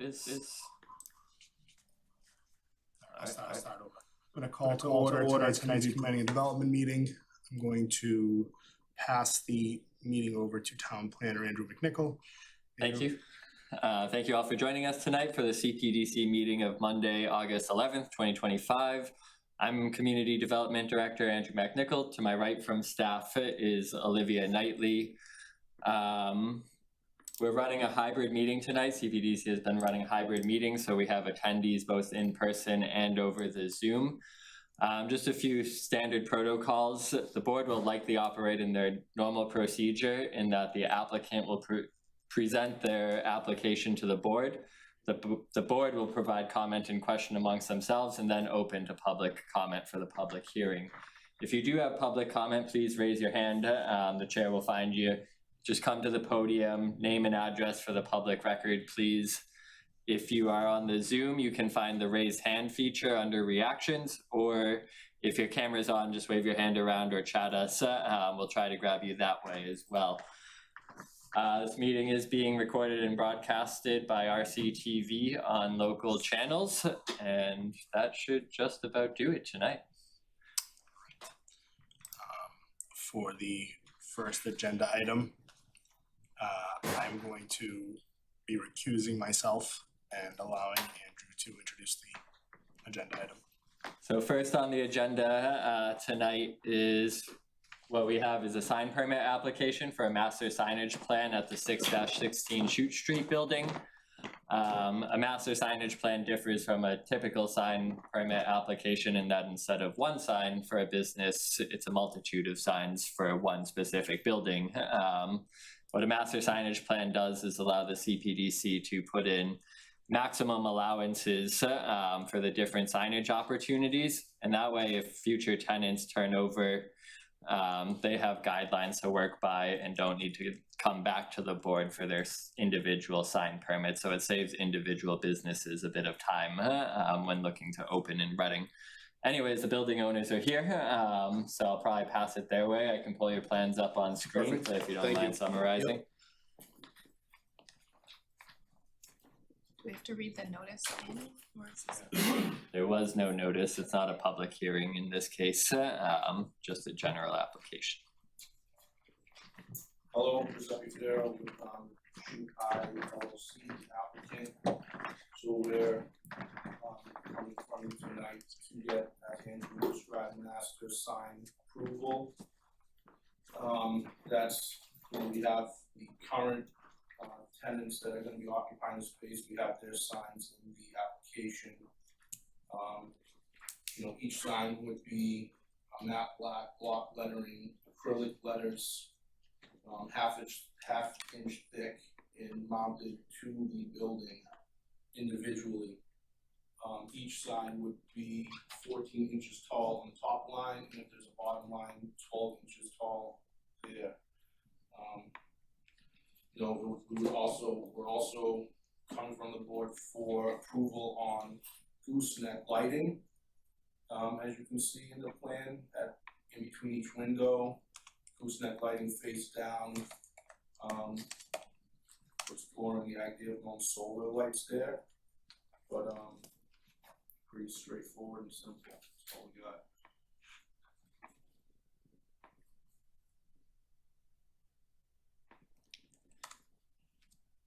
is. I'll start over. I'm going to call to order tonight's planning and development meeting. I'm going to pass the meeting over to Town Planner Andrew McNichol. Thank you. Thank you all for joining us tonight for the Cpdc meeting of Monday, August 11th, 2025. I'm Community Development Director Andrew McNichol. To my right from staff is Olivia Knightley. We're running a hybrid meeting tonight. Cpdc has been running hybrid meetings, so we have attendees both in person and over the Zoom. Just a few standard protocols. The board will likely operate in their normal procedure in that the applicant will present their application to the board. The board will provide comment and question amongst themselves and then open to public comment for the public hearing. If you do have public comment, please raise your hand. The chair will find you. Just come to the podium, name and address for the public record, please. If you are on the Zoom, you can find the raise hand feature under reactions, or if your camera's on, just wave your hand around or chat us. We'll try to grab you that way as well. This meeting is being recorded and broadcasted by RCTV on local channels, and that should just about do it tonight. For the first agenda item, I'm going to be recusing myself and allowing Andrew to introduce the agenda item. So first on the agenda tonight is what we have is a sign permit application for a master signage plan at the 6-16 Chute Street building. A master signage plan differs from a typical sign permit application in that instead of one sign for a business, it's a multitude of signs for one specific building. What a master signage plan does is allow the CPDC to put in maximum allowances for the different signage opportunities. And that way, if future tenants turn over, they have guidelines to work by and don't need to come back to the board for their individual sign permits. So it saves individual businesses a bit of time when looking to open in Reading. Anyways, the building owners are here, so I'll probably pass it their way. I can pull your plans up on screen if you don't mind summarizing. Yep. Do we have to read the notice in, or is this There was no notice. It's not a public hearing in this case, just a general application. Hello, Giuseppe Federo with Chute LLC applicant. So we're coming from you tonight to get, as Andrew described, master sign approval. That's when we have the current tenants that are going to be occupying the space. We have their signs in the application. Each sign would be matte black block lettering, acrylic letters, half inch thick, and mounted to the building individually. Each sign would be 14 inches tall on the top line, and if there's a bottom line, 12 inches tall there. We're also coming from the board for approval on gooseneck lighting. As you can see in the plan, in between each window, gooseneck lighting face down. Exploring the idea of going solar lights there, but pretty straightforward and simple. That's all we got.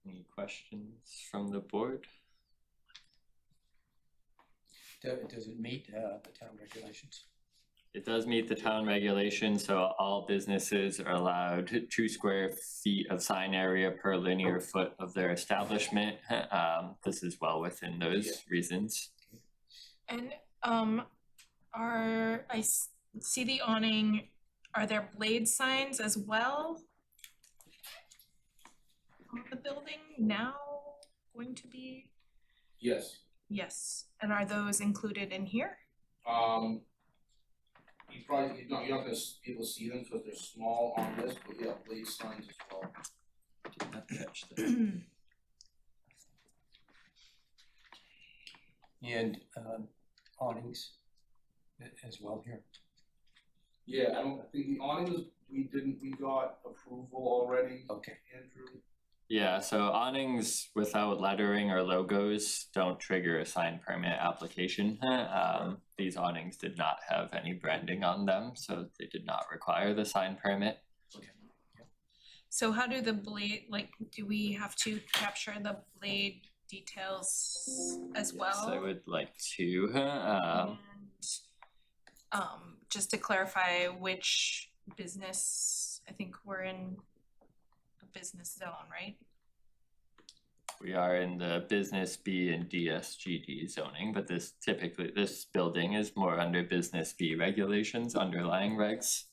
Any questions from the board? Does it meet the town regulations? It does meet the town regulations, so all businesses are allowed 2 square feet of sign area per linear foot of their establishment. This is well within those reasons. And I see the awning, are there blade signs as well on the building now going to be? Yes. Yes, and are those included in here? You're not gonna be able to see them because they're small on this, but yeah, blade signs as well. Did not catch that. And awnings as well here. Yeah, I think the awnings we got approval already. Okay. Andrew. Yeah, so awnings without lettering or logos don't trigger a sign permit application. These awnings did not have any branding on them, so they did not require the sign permit. Okay. So how do the blade, like, do we have to capture the blade details as well? Yes, I would like to. And just to clarify which business, I think we're in a business zone, right? We are in the business B and DSGD zoning, but this building is more under business B regulations, underlying regs.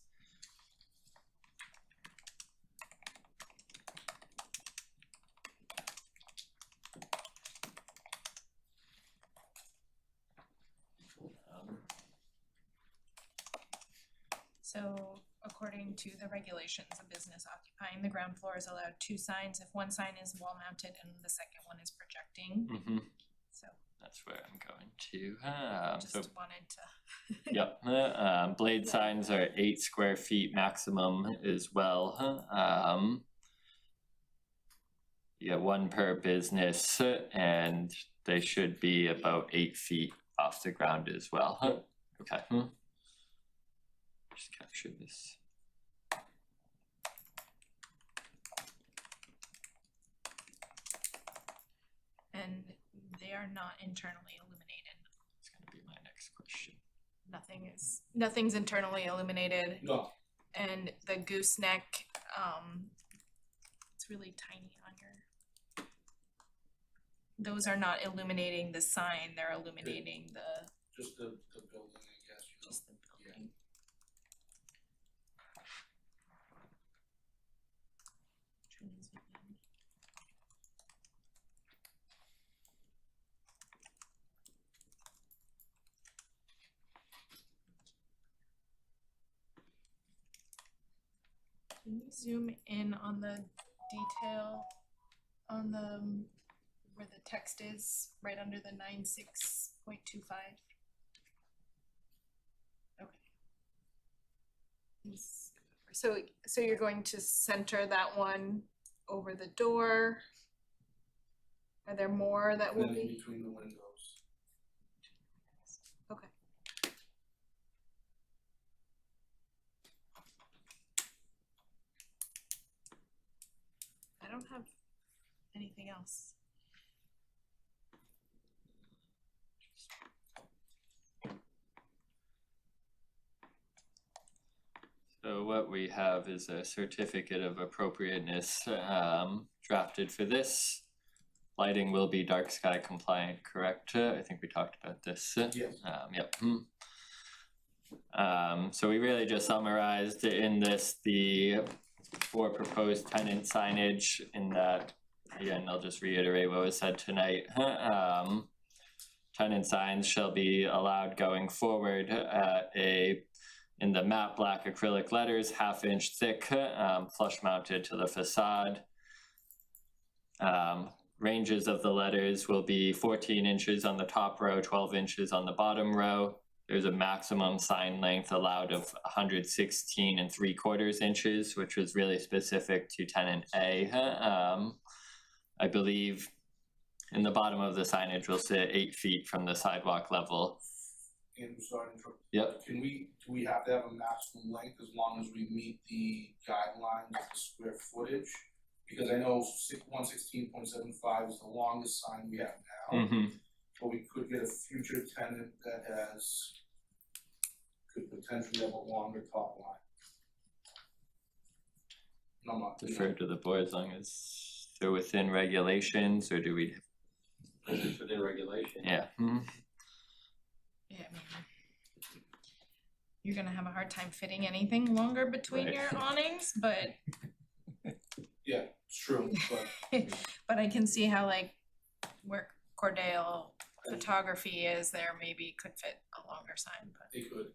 So according to the regulations, a business occupying the ground floor is allowed 2 signs if one sign is wall mounted and the second one is projecting. So That's where I'm going to. just So wanted to. yep, blade signs are 8 square feet maximum as well. You get 1 per business, and they should be about 8 feet off the ground as well. Okay. Just capture this. And they are not internally illuminated. It's gonna be my next question. Nothing's internally illuminated. No, And the gooseneck, it's really tiny on your. Those are not illuminating the sign, they're illuminating the, just the building, I guess, you know. just the building. Trying to zoom in. Can you zoom in on the detail on the, where the text is, right under the 96.25? Okay. So you're going to center that one over the door? Are there more that will And then in be? between the windows. Okay. I don't have anything else. So what we have is a certificate of appropriateness drafted for this. Lighting will be dark sky compliant, correct? I think we talked about this. Yes. Yep. So we really just summarized in this the 4 proposed tenant signage in that, again, I'll just reiterate what was said tonight. Tenant signs shall be allowed going forward at in the matte black acrylic letters, 1/2 inch thick, flush mounted to the facade. Ranges of the letters will be 14 inches on the top row, 12 inches on the bottom row. There's a maximum sign length allowed of 116 3/4 inches, which was really specific to tenant A. I believe in the bottom of the signage will sit 8 feet from the sidewalk level. And sorry to interrupt. Yep. Do we have to have a maximum length as long as we meet the guidelines of the square footage? Because I know 116.75 is the longest sign we have now. But we could get a future tenant that could potentially have a longer top line. No, I'm not. Defer to the board as long as they're within regulations, or do we? It's within regulation. Yeah. Yeah, I mean, you're gonna have a hard time fitting anything longer between Right. your awnings, but Yeah, it's true, but but I can see how like where Cordale photography is there maybe could fit a longer sign, but they could.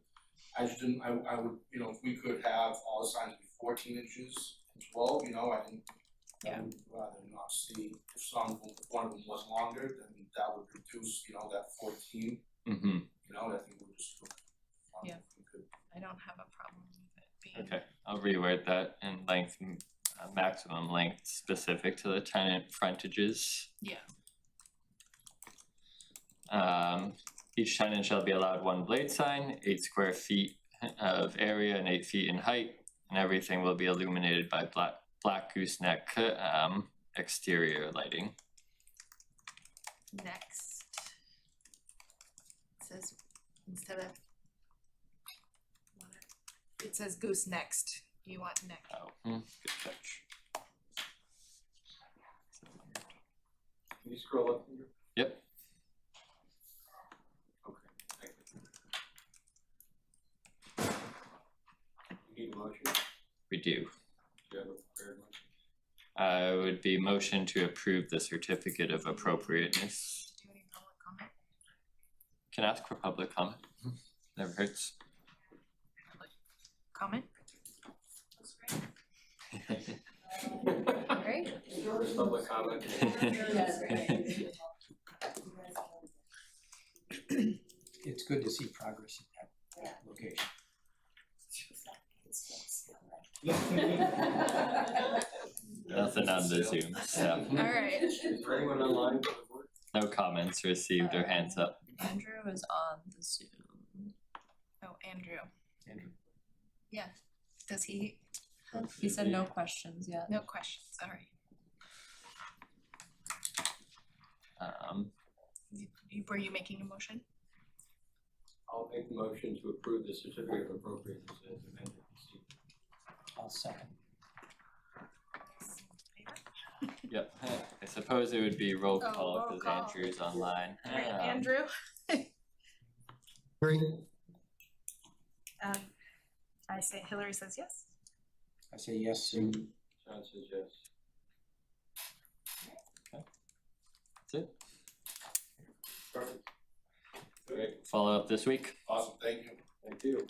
I just didn't, I would, you know, if we could have all the signs be 14 inches and 12, you know, I would rather not see, if one of them was longer, then that would reduce, you know, that 14, you know, I think we're just. Yeah. I don't have a problem with it being. Okay, I'll reword that in length maximum length specific to the tenant frontages. Yeah. Each tenant shall be allowed one blade sign, 8 square feet of area and 8 feet in height, and everything will be illuminated by black gooseneck exterior lighting. Next. It says, instead of. It says goose next, you want next. Oh, good catch. Can you scroll up here? Yep. Okay, thank you. You need a motion? We do. Do you have a prepared motion? It would be motion to approve the certificate of appropriateness. Do any public comment? Can ask for public comment. Never hurts. Comment? Great. First public comment. It's good to see progress in that location. Nothing on the Zoom, so Alright, Is there anyone online for the board? no comments received or hands up. Andrew is on the Zoom. oh, Andrew, Andrew? yeah, does he, He said no questions yet. no questions, alright. Were you making a motion? I'll make the motion to approve the certificate of appropriateness as amended. I'll second. Yep, I suppose it would be roll Oh, call roll because call. Andrew's online. Alright, Andrew? I say, Hillary says yes. I say yes, and John says yes. That's it. Perfect. Great. Follow up this week. Awesome, thank you. thank you.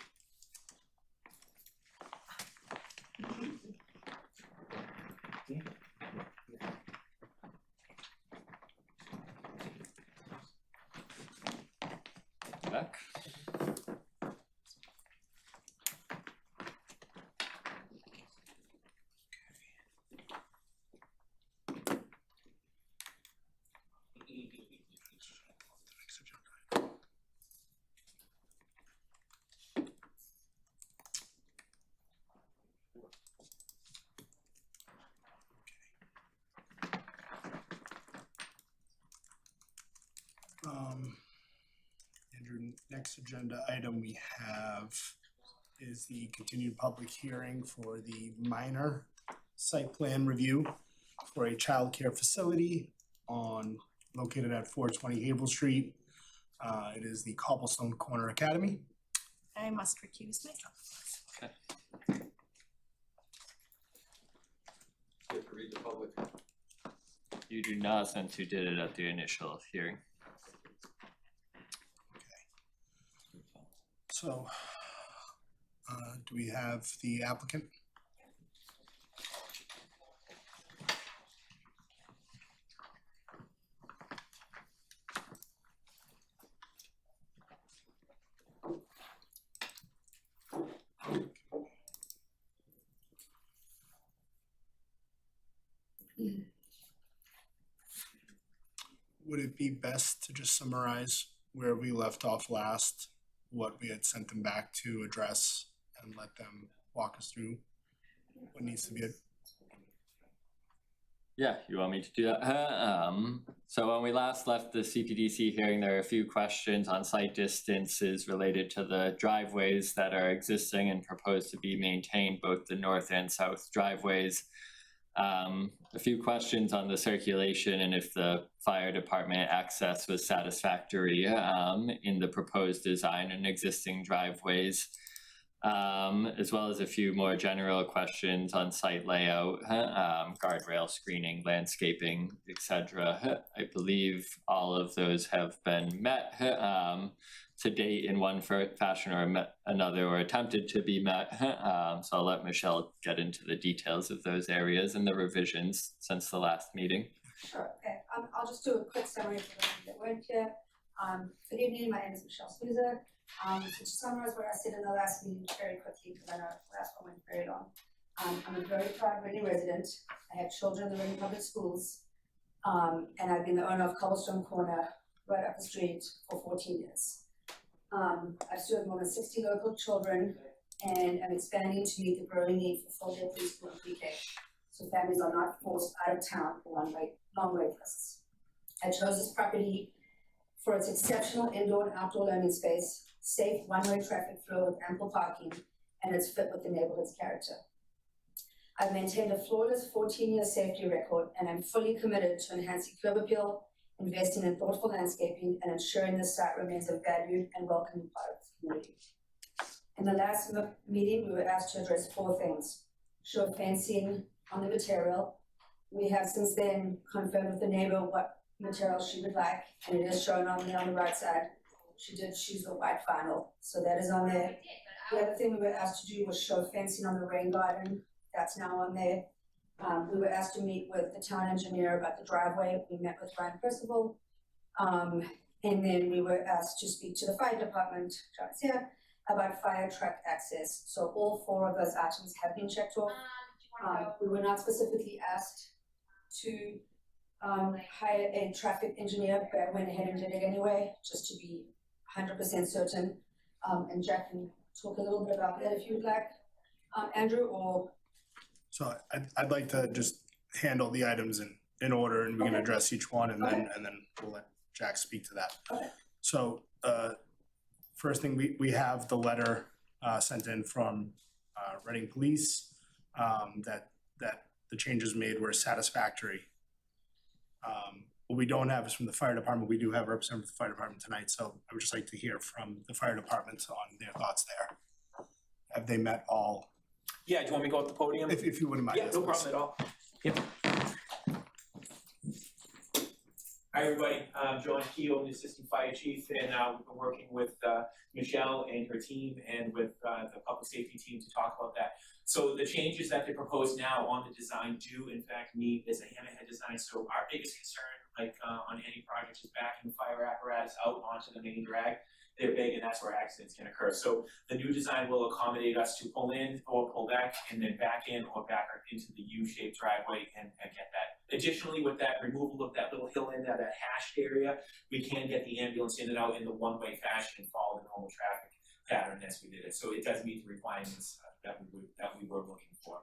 Back. Andrew, next agenda item we have is the continued public hearing for the minor site plan review for a childcare facility located at 420 Havel Street. It is the Cobblestone Corner Academy. I must recuse myself. You have to read the public. You do not, since you did it at the initial hearing. So, do we have the applicant? Would it be best to just summarize where we left off last, what we had sent them back to address, and let them walk us through what needs to be? Yeah, you want me to do that? So when we last left the CPDC hearing, there are a few questions on site distances related to the driveways that are existing and proposed to be maintained, both the north and south driveways. A few questions on the circulation and if the fire department access was satisfactory in the proposed design and existing driveways, as well as a few more general questions on site layout, guardrail screening, landscaping, etc. I believe all of those have been met to date in one fashion or another, or attempted to be met. So I'll let Michelle get into the details of those areas and the revisions since the last meeting. Sure, okay, I'll just do a quick summary for those that weren't here. Good evening, my name is Michelle Souza. So to summarize what I said in the last meeting very quickly, because I know the last one went very long. I'm a very proud Reading resident. I have children in the Reading Public Schools. And I've been the owner of Cobblestone Corner right up the street for 14 years. I've served more than 60 local children and I'm expanding to meet the growing need for full-day preschool and pre-K, so families are not forced out of town for long wait lists. I chose this property for its exceptional indoor and outdoor learning space, safe one-way traffic flow with ample parking, and its fit with the neighborhood's character. I've maintained a flawless 14-year safety record, and I'm fully committed to enhancing curb appeal, investing in thoughtful landscaping, and ensuring this site remains a valued and welcoming part of the community. In the last meeting, we were asked to address 4 things. Show fencing on the material. We have since then confirmed with the neighbor what material she would like, and it is shown on the right side. She did choose the white vinyl, so that is on there. The other thing we were asked to do was show fencing on the rain garden. That's now on there. We were asked to meet with the town engineer about the driveway. We met with Ryan Percival. And then we were asked to speak to the fire department, John's here, about fire truck access. So all 4 of those items have been checked off. We were not specifically asked to hire a traffic engineer, but I went ahead and did it anyway, just to be 100% certain. And Jack can talk a little bit about that if you would like, Andrew, or. So I'd like to just handle the items in order, and we can address each one, and then we'll let Jack speak to that. Okay. So first thing, we have the letter sent in from Reading Police that the changes made were satisfactory. What we don't have is from the fire department. We do have a representative of the fire department tonight, so I would just like to hear from the fire department on their thoughts there. Have they met all? Yeah, do you want me to go up the podium? If you wouldn't mind. Yeah, yes, no please. problem at all. Yep. Hi, everybody. I'm John Keough, the Assistant Fire Chief, and we've been working with Michelle and her team and with the public safety team to talk about that. So the changes that they propose now on the design do in fact meet as a hammerhead design. So our biggest concern, like on any project, is backing the fire apparatus out onto the main drag. They're big, and that's where accidents can occur. So the new design will accommodate us to pull in or pull back, and then back in or back into the U-shaped driveway and get that. Additionally, with that removal of that little hill end, that hashed area, we can get the ambulance in and out in the one-way fashion and follow the normal traffic pattern as we did it. So it does meet the requirements that we were looking for.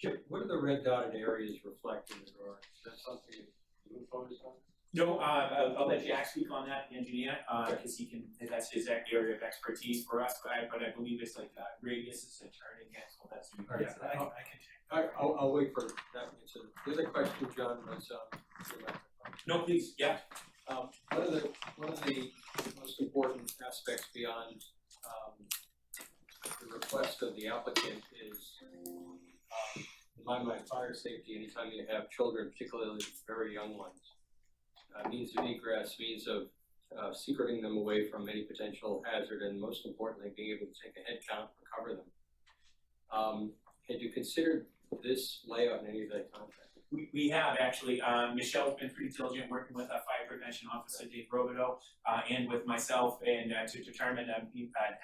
Chip, what are the red dotted areas reflecting in the drawing? Is that something you focus on? No, I'll let Jack speak on that, the engineer, because that's his area of expertise for us, but I believe it's like radiuses and turning angles, that's. I'll wait for that answer. The other question, John, was, No, please, yeah. One of the most important aspects beyond the request of the applicant is, in my mind, fire safety. Anytime you have children, particularly very young ones, means of egress, means of secreting them away from any potential hazard, and most importantly, being able to take a head count and cover them. Had you considered this layout in any of that context? We have actually. Michelle's been pretty diligent working with our fire prevention officer, Dave Robideau, and with myself, and to determine an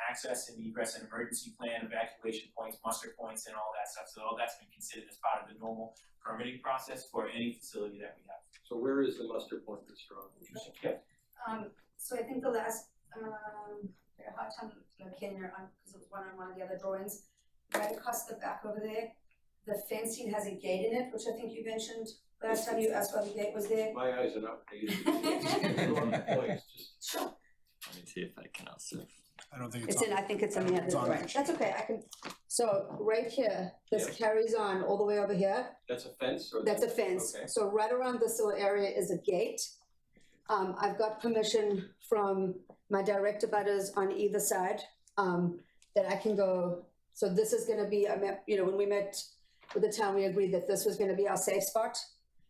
access and egress and emergency plan, evacuation points, muster points, and all that stuff. So all that's been considered as part of the normal permitting process for any facility that we have. So where is the muster point that's drawn? Yeah. So I think the last, I had a hard time locating it on, because it was one of the other drawings, right across the back over there. The fencing has a gate in it, which I think you mentioned last time you asked why the gate was there. My eyes are not paid. Sure. Let me see if I can also. I don't think It's in, I think it's in the other It's on drawing. That's okay, I can, so right here, this Yeah. carries on all the way over here. That's a fence or? That's a fence. Okay. So right around this little area is a gate. I've got permission from my direct abutters on either side, that I can go, so this is gonna be, when we met with the town, we agreed that this was gonna be our safe spot.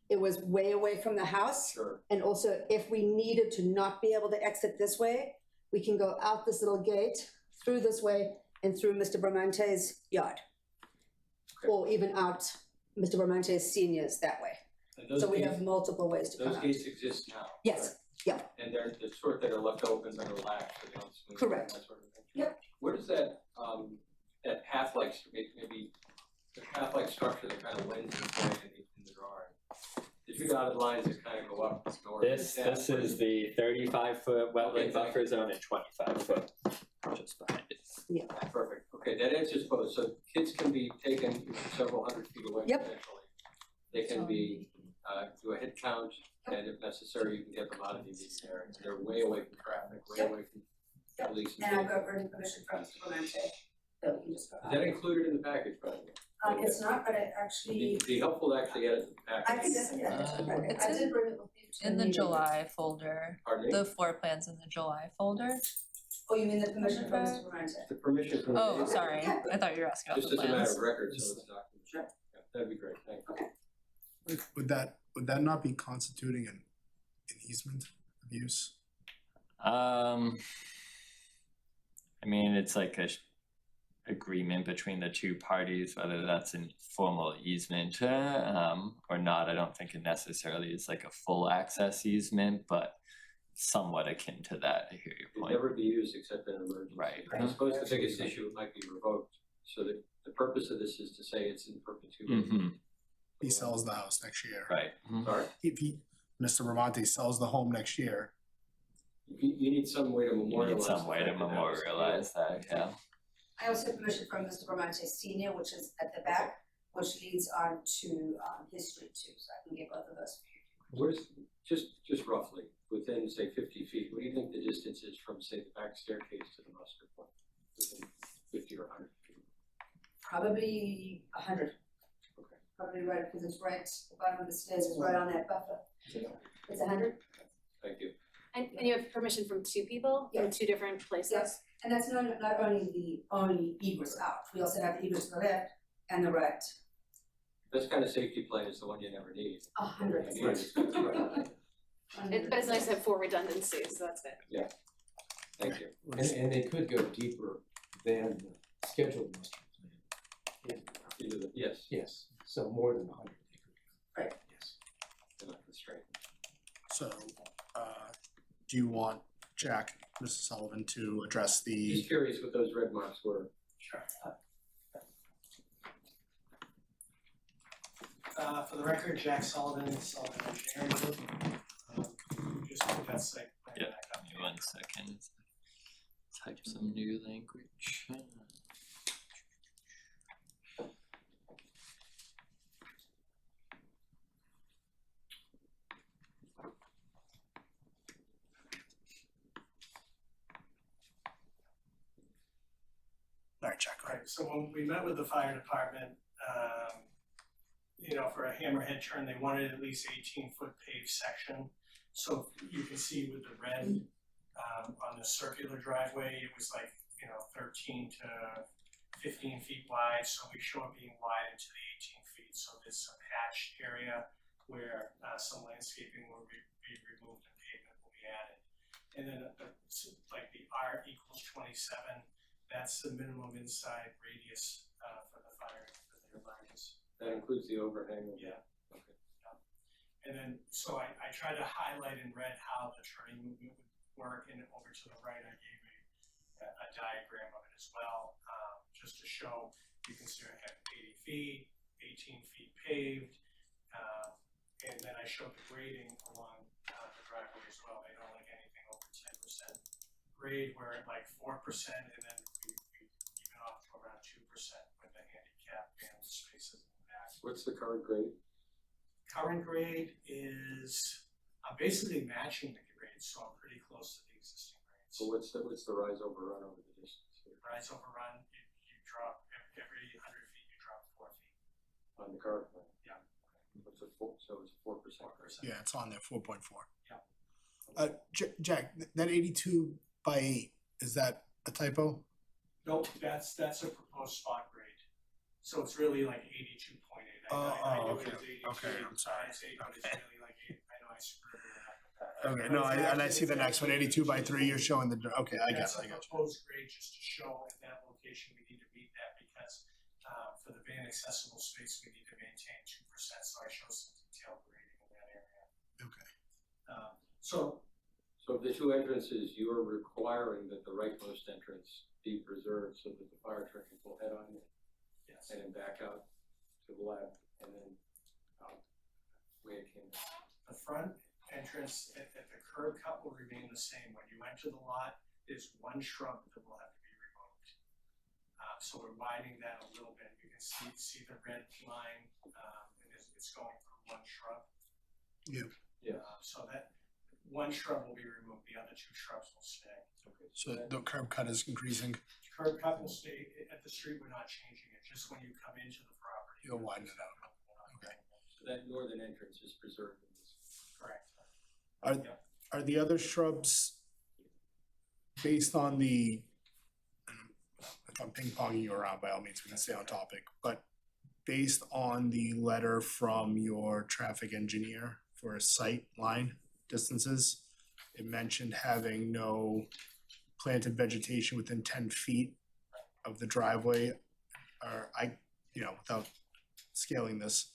It was way away from the house. Sure. And also, if we needed to not be able to exit this way, we can go out this little gate, through this way, and through Mr. Bramante's yard. Okay. Or even out Mr. Bramante's seniors that way. And those So we gates- have multiple ways to come Those out. gates exist now? Yes, correct? yeah. And they're the sort that are left open but are latched, so they don't swing. Correct. That sort of thing? Yep. Where does that, that path-like, maybe the path-like structure that kind of lends its way in the drawing. The two dotted lines that kind of go up north. This is the 35-foot wetland buffer zone and 25-foot just behind it. Perfect, okay, that answers both, so kids can be taken several hundred feet away Yep. potentially. They can be, do a head count, and if necessary, you can get them out of the immediate area. They're way away from traffic, way Yep. away from Yep. police. And I've got written permission from Mr. Clemente that we can just go Is that included in the package, by the way? It's not, but it actually, It'd be helpful to actually get it in the package. I can definitely add it to the packet. It's I did bring it with me to In the meeting. July folder, Pardon me? the floor plan's in the July folder. Oh, you mean the permission from Mr. Clemente? The permission from the Oh, neighbor. sorry, I thought you were asking about Just the as a matter plans. of record, so it's documented. Sure. Yeah, that'd be great, thank you. Would that not be constituting an easement of use? I mean, it's like a agreement between the two parties, whether that's an formal easement or not. I don't think it necessarily is like a full access easement, but somewhat akin to that. I hear your It'd point. never be used except in emergency. Right. I suppose the biggest issue might be revoked, so that the purpose of this is to say it's in perpetuity. Mm-hmm. He sells the house next year. Right. Sorry? If Mr. Bramante sells the home next year, You need some way to You memorialize. need some the way to fact that that was memorialize that, yeah. I also have permission from Mr. Bramante Senior, which is at the back, which leads on to his street too, so I can get both of those. Where's, just roughly, within, say, 50 feet, what do you think the distance is from, say, the back staircase to the muster point? Within 50 or 100 feet? Probably 100. Okay. Probably right, because it's right, the bottom of the stairs is right on that buffer. It's 100? Thank you. And you have permission from two people Yeah. from two different places? Yes, and that's not only the only egress out, we also have the egress to the left and the right. This kind of safety plan is the one you never need. 100. You need it. But it's nice to have 4 redundancies, so that's good. Thank you. And they could go deeper than the scheduled muster plan. Yes, Yes, so more than 100 they could go. Right. Yes. they're not constrained. so, do you want Jack, Mrs. Sullivan, to address the, Just curious what those red marks were. Sure. For the record, Jack Sullivan, Sullivan Engineering Group. Just put that site plan Yeah, back up. give me 1 second. Type some new language. all right, Jack, go ahead. Right, so when we met with the fire department, for a hammerhead turn, they wanted at least 18-foot paved section. So you can see with the red, on the circular driveway, it was like, 13 to 15 feet wide, so we show it being widened to the 18 feet. So there's some hatched area where some landscaping will be removed and pavement will be added. And then like the R equals 27, that's the minimum inside radius for the fire, for their lines. That includes the overhang. Yeah. Okay. And then, so I tried to highlight in red how the turning movement would work, and over to the right, I gave a diagram of it as well, just to show, you can see I have 80 feet, 18 feet paved, and then I showed the grading along the driveway as well. They don't like anything over 10% grade, we're at like 4%, and then we even off to around 2% with the handicap and spaces in the back. What's the current grade? Current grade is, I'm basically matching the grade, so I'm pretty close to the existing grades. So what's the rise over run over the distance here? Rise overrun, you drop, every 100 feet, you drop 4 feet. On the current plan? Yeah. What's a 4, so it's 4%. 4%. Yeah, it's on there, 4.4. Yeah. Jack, that 82 by 8, is that a typo? Nope, that's a proposed spot grade. So it's really like 82.8. I knew it was 82. okay, I'm sorry. Times 8, but it's Okay. really like 8. I know I screwed it up. Okay, no, and I see the next one, 82 by 3, you're showing the, okay, I got That's it, I a got you. proposed grade just to show at that location, we need to meet that because for the van accessible space, we need to maintain 2%, so I show some detailed grading in that area. Okay. So So of the two entrances, you are requiring that the rightmost entrance be preserved so that the fire truck can pull head on it Yes. and then back out to the left and then out way it came in. The front entrance at the curb cut will remain the same. When you enter the lot, there's one shrub that will have to be removed. So we're widening that a little bit. You can see the red line, and it's going through one shrub. Yeah. Yeah. So that one shrub will be removed, the other two shrubs will stay. Okay. So the curb cut is increasing, Curb cut will stay at the street, we're not changing it, just when you come into the property. you'll widen it out. Okay. So that northern entrance is preserved in this. Correct. Are the other shrubs based on the, if I'm ping ponging you around, by all means, we can stay on topic, but based on the letter from your traffic engineer for sight line distances, it mentioned having no planted vegetation within 10 feet of the driveway. Or without scaling this,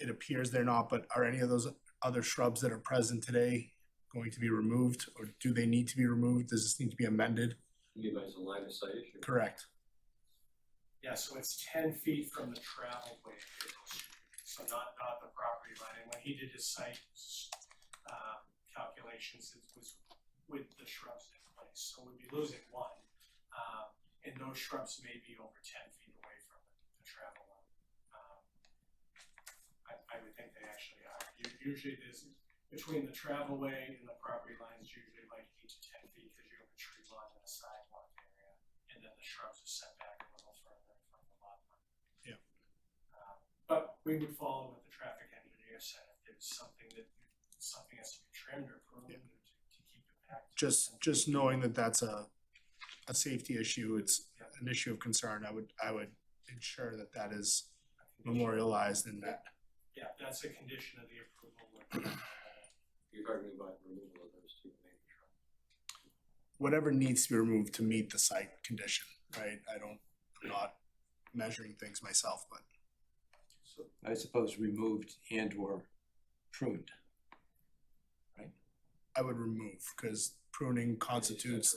it appears they're not, but are any of those other shrubs that are present today going to be removed, or do they need to be removed? Does this need to be amended? You mean as a line of sight issue? Correct. Yeah, so it's 10 feet from the travel way, so not the property line. And when he did his site calculations, it was with the shrubs in place, so we'd be losing one. And those shrubs may be over 10 feet away from the travel line. I would think they actually are. Usually there's, between the travel way and the property lines, usually like 8 to 10 feet, because you have a tree line and a sidewalk area, and then the shrubs are set back a little further from the lot line. Yeah. But we would follow what the traffic engineer said. If there's something has to be trimmed or pruned to keep it back. Just knowing that that's a safety issue, it's an issue of concern. I would ensure that is memorialized in that. Yeah, that's a condition of the approval. You're talking about removal of those two main shrubs. Whatever needs to be removed to meet the site condition, right? I'm not measuring things myself, but So I suppose removed and or pruned. I would remove, because pruning constitutes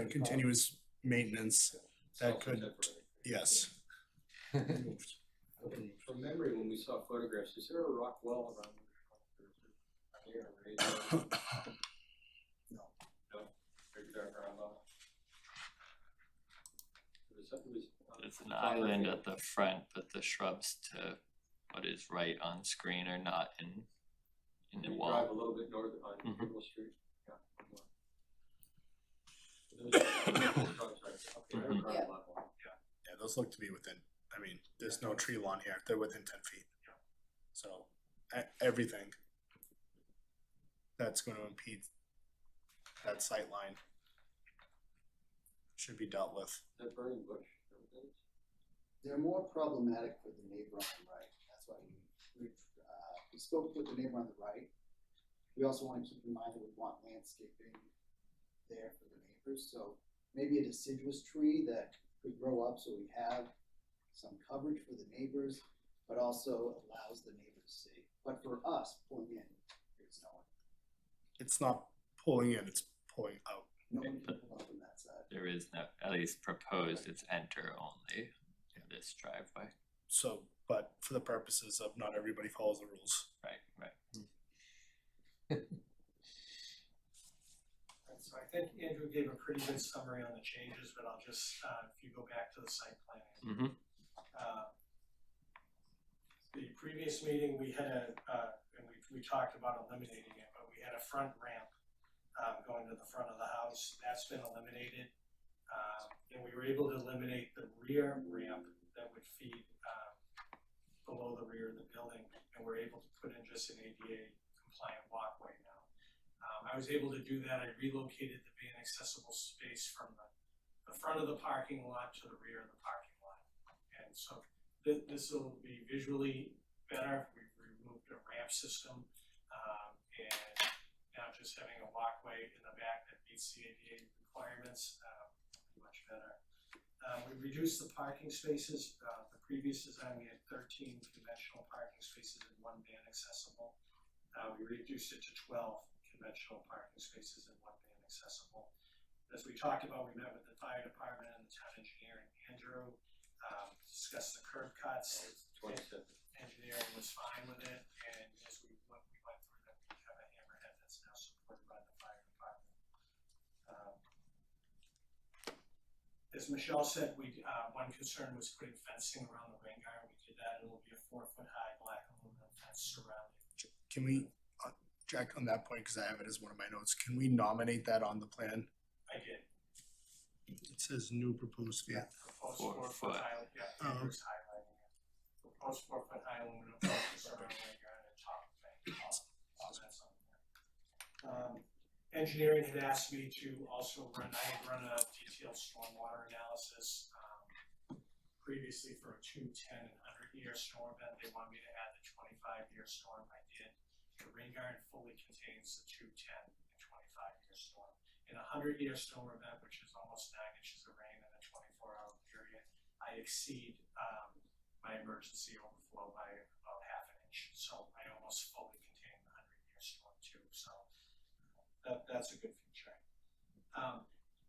continuous maintenance. That could, yes. Removed. From memory, when we saw photographs, is there a rock wall around the shrub? No. No? Very dark ground level? There's an island at the front, but the shrubs to what is right on screen are not in the You wall. drive a little bit north on Mhm. Kimball Street. Yeah. Okay, they're Mhm. ground level. Yeah, those look to be within, there's no tree lawn here, they're within 10 feet. So, everything that's going to impede that sight line should be dealt with. Is that burning bush? They're more problematic for the neighbor on the right. That's why we spoke with the neighbor on the right. We also want to keep in mind that we want landscaping there for the neighbors. So maybe a deciduous tree that could grow up so we have some coverage for the neighbors, but also allows the neighbor to see. But for us, pulling in, there's no one. It's not pulling in, it's pulling out. No one can pull up on that side. There is no, at least proposed, it's enter only in this driveway. So, but for the purposes of not everybody follows the rules. Right. And so I think Andrew gave a pretty good summary on the changes, but I'll just, if you go back to the site plan. Mm-hmm. The previous meeting, we had and we talked about eliminating it, but we had a front ramp going to the front of the house. That's been eliminated. And we were able to eliminate the rear ramp that would feed below the rear of the building, and we're able to put in just an ADA compliant walkway now. I was able to do that. I relocated the van accessible space from the front of the parking lot to the rear of the parking lot. And so this will be visually better. We've removed a ramp system, and now just having a walkway in the back that meets the ADA requirements, much better. We reduced the parking spaces. The previous design, we had 13 conventional parking spaces and 1 van accessible. We reduced it to 12 conventional parking spaces and one van accessible. As we talked about, we met with the fire department and the town engineer and Andrew, discussed the curb cuts. 27th. Engineering was fine with it, and as we went through them, we have a hammerhead that's now supported by the fire department. As Michelle said, one concern was putting fencing around the rain garden. We did that, and it will be a 4-foot high black aluminum fence surrounding. Can we, Jack, on that point, because I have it as one of my notes, can we nominate that on the plan? I did. It says new proposed fence. Proposed 4-foot. high, yeah, Oh. Andrew's highlighting it. Proposed 4-foot high aluminum fence surrounding the rain garden and top of the bank. So that's on there. Engineering had asked me to also run a detailed stormwater analysis, previously for a 2, 10, and 100-year storm event. They wanted me to add the 25-year storm. I did. The rain garden fully contains the 2, 10, and 25-year storm. In a 100-year storm event, which is almost 9 inches of rain in a 24-hour period, I exceed my emergency overflow by about half an inch. So I almost fully contain the 100-year storm too. So that's a good feature.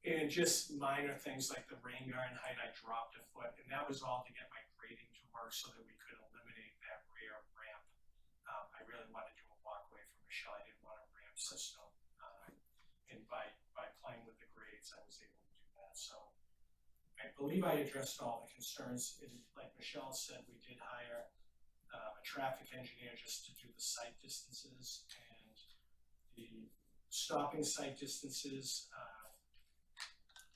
And just minor things like the rain garden height, I dropped a foot, and that was all to get my grading to work so that we could eliminate that rear ramp. I really wanted to do a walkway for Michelle. I didn't want a ramp system. And by playing with the grades, I was able to do that. So I believe I addressed all the concerns. And like Michelle said, we did hire a traffic engineer just to do the site distances and the stopping site distances.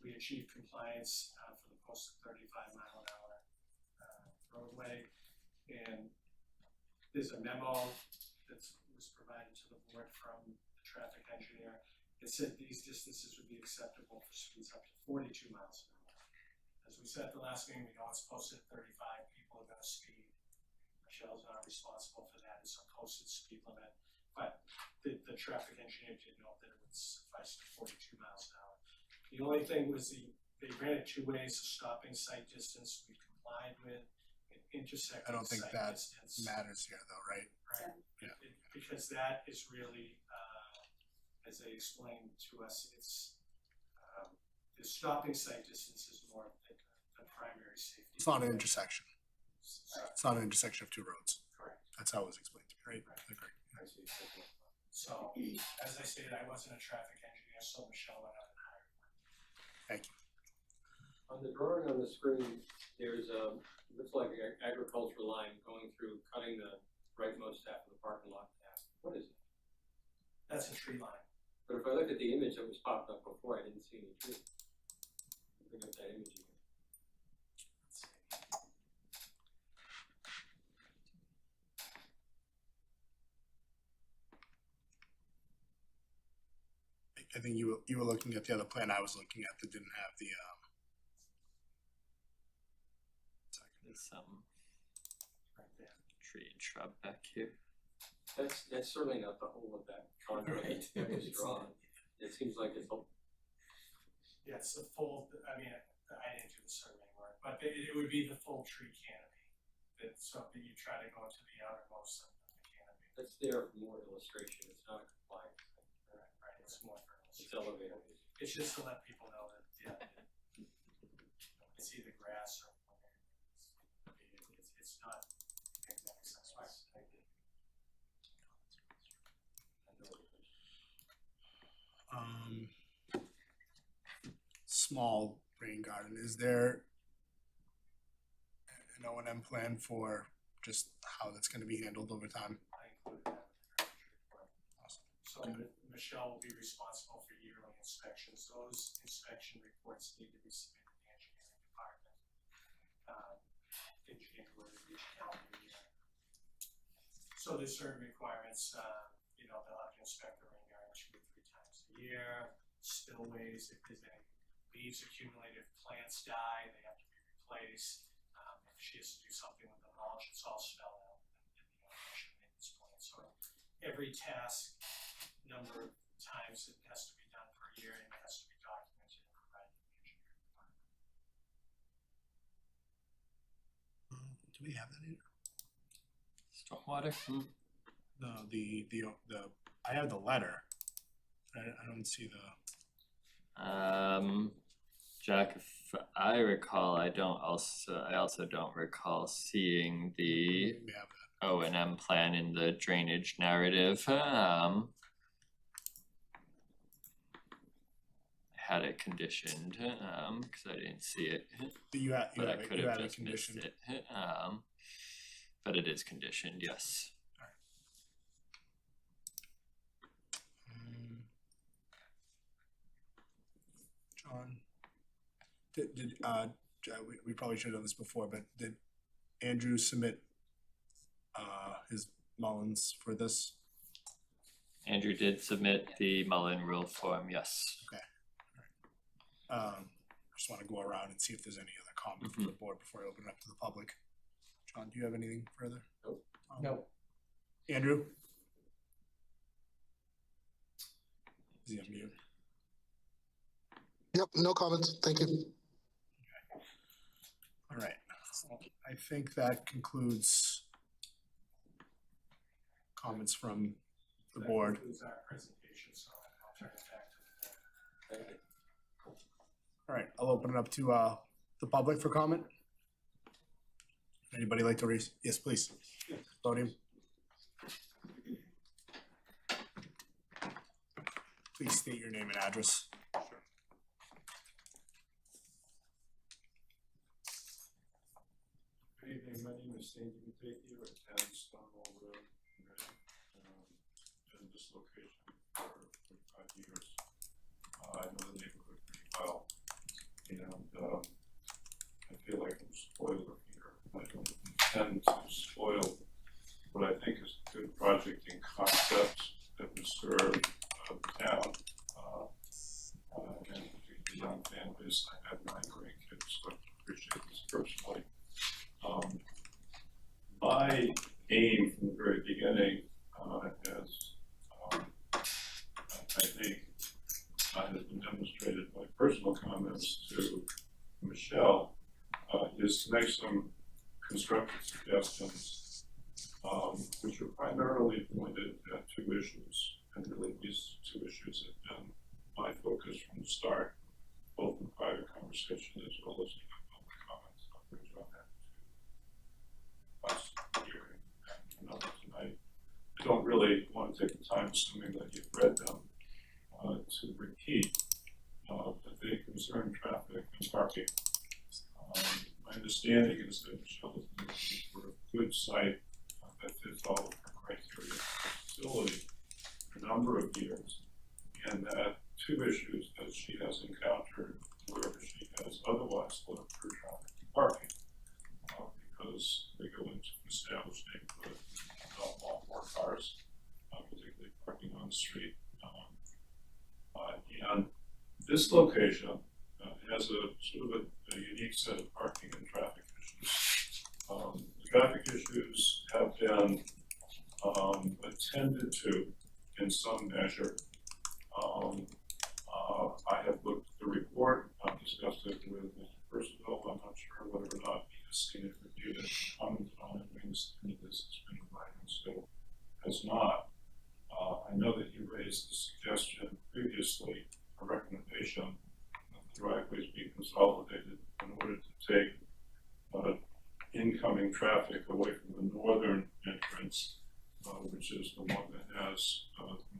We achieved compliance for the posted 35-mile-an-hour roadway. And there's a memo that was provided to the board from the traffic engineer. It said these distances would be acceptable for speeds up to 42 miles an hour. As we said at the last meeting, we know it's posted at 35, people are gonna speed. Michelle's not responsible for that, it's a posted speed limit. But the traffic engineer did note that it would suffice to 42 miles an hour. The only thing was they granted 2 ways of stopping site distance we complied with, and intersecting I don't think site that distance. matters here though, right? Right. Yeah. Because that is really, as they explained to us, it's, the stopping site distance is more like the primary safety. It's not an intersection. Right. It's not an intersection of 2 roads. Correct. That's how it was explained to me, right? Right. Agree. I see. So, as I stated, I wasn't a traffic engineer, so Michelle went out and hired one. Thank you. On the drawing on the screen, there's looks like an agricultural line going through, cutting the rightmost half of the parking lot in half. What is it? That's a tree line. But if I look at the image that was popped up before, I didn't see any tree. Bring up that image again. Let's see. I think you were looking at the other plan I was looking at that didn't have the There's some Right there. tree and shrub back here. That's certainly not the whole of that conduit that was drawn. It seems like it's a, Yeah, it's the full, I mean, I didn't do the surveying work, but it would be the full tree canopy. So that you try to go to the outermost of the canopy. that's there for more illustration. It's not a compliant. Right, it's more for It's illustration. elevated. It's just to let people know that, yeah, it's either grass or, it's not exact size. small rain garden. Is there an O&M plan for just how that's gonna be handled over time? I included that with the tree report. Awesome. So Michelle will be responsible for yearly inspections. Those inspection reports need to be submitted to the engineering department in January of each calendar year. So there's certain requirements, they'll have to inspect the rain garden 2 to 3 times a year. Spillways, if there's any leaves accumulated, if plants die, they have to be replaced. If she has to do something with the mulch, it's all spelled out in the operation maintenance plan. So every task, number of times it has to be done per year, and it has to be documented and provided to the engineering department. Do we have that in? Stormwater. I have the letter. I don't see the, Jack, if I recall, I also don't recall seeing the we have O&M plan in the drainage narrative. Had it conditioned, cause I didn't see it, you have but I it, could you have have it just missed conditioned. it, but it is conditioned, yes. John, we probably should have done this before, but did Andrew submit his Mullins for this? Andrew did submit the Mullen rule form, yes. Just wanna go around and see if there's any other comment from the board before I open it up to the public. John, do you have anything further? Nope. No. Andrew? Is he on mute? Yep, no comments, thank you. All right, I think that concludes comments from the board. That concludes our presentation, so I'll turn it back to the. All right, I'll open it up to the public for comment. Anybody like to raise? Yes, please. Podium. Please state your name and address. Good evening, my name is Cpdc with 10 Stonewall Road, Reading. In this location for 45 years. I know the neighborhood pretty well, and I feel like I'm spoiler here. I don't intend to spoil what I think is a good project in concept that would serve the town and particularly young families. I have 9 grandkids, so I appreciate this personally. My aim from the very beginning has, I think, has been demonstrated by personal comments to Michelle, is to make some constructive suggestions, which are primarily pointed at 2 issues, and really these 2 issues have been my focus from the start, both in private conversation as well as in public comments, which I've had last hearing and another tonight. I don't really want to take the time, assuming that you've read them, to repeat, but they concern traffic and parking. My understanding is that Michelle is looking for a good site that fits all of her criteria for facility for a number of years, and that 2 issues that she has encountered where she has otherwise looked for traffic and parking, because they go into an established neighborhood, don't want more cars, particularly parking on the street. And this location has a sort of a unique set of parking and traffic issues. The traffic issues have been attended to in some measure. I have looked at the report, I've discussed it with Mr. Percival. I'm not sure whether or not he has seen it, reviewed it, commented on it. My understanding is it's been provided, so has not. I know that you raised the suggestion previously, a recommendation that the driveways be consolidated in order to take incoming traffic away from the northern entrance, which is the one that has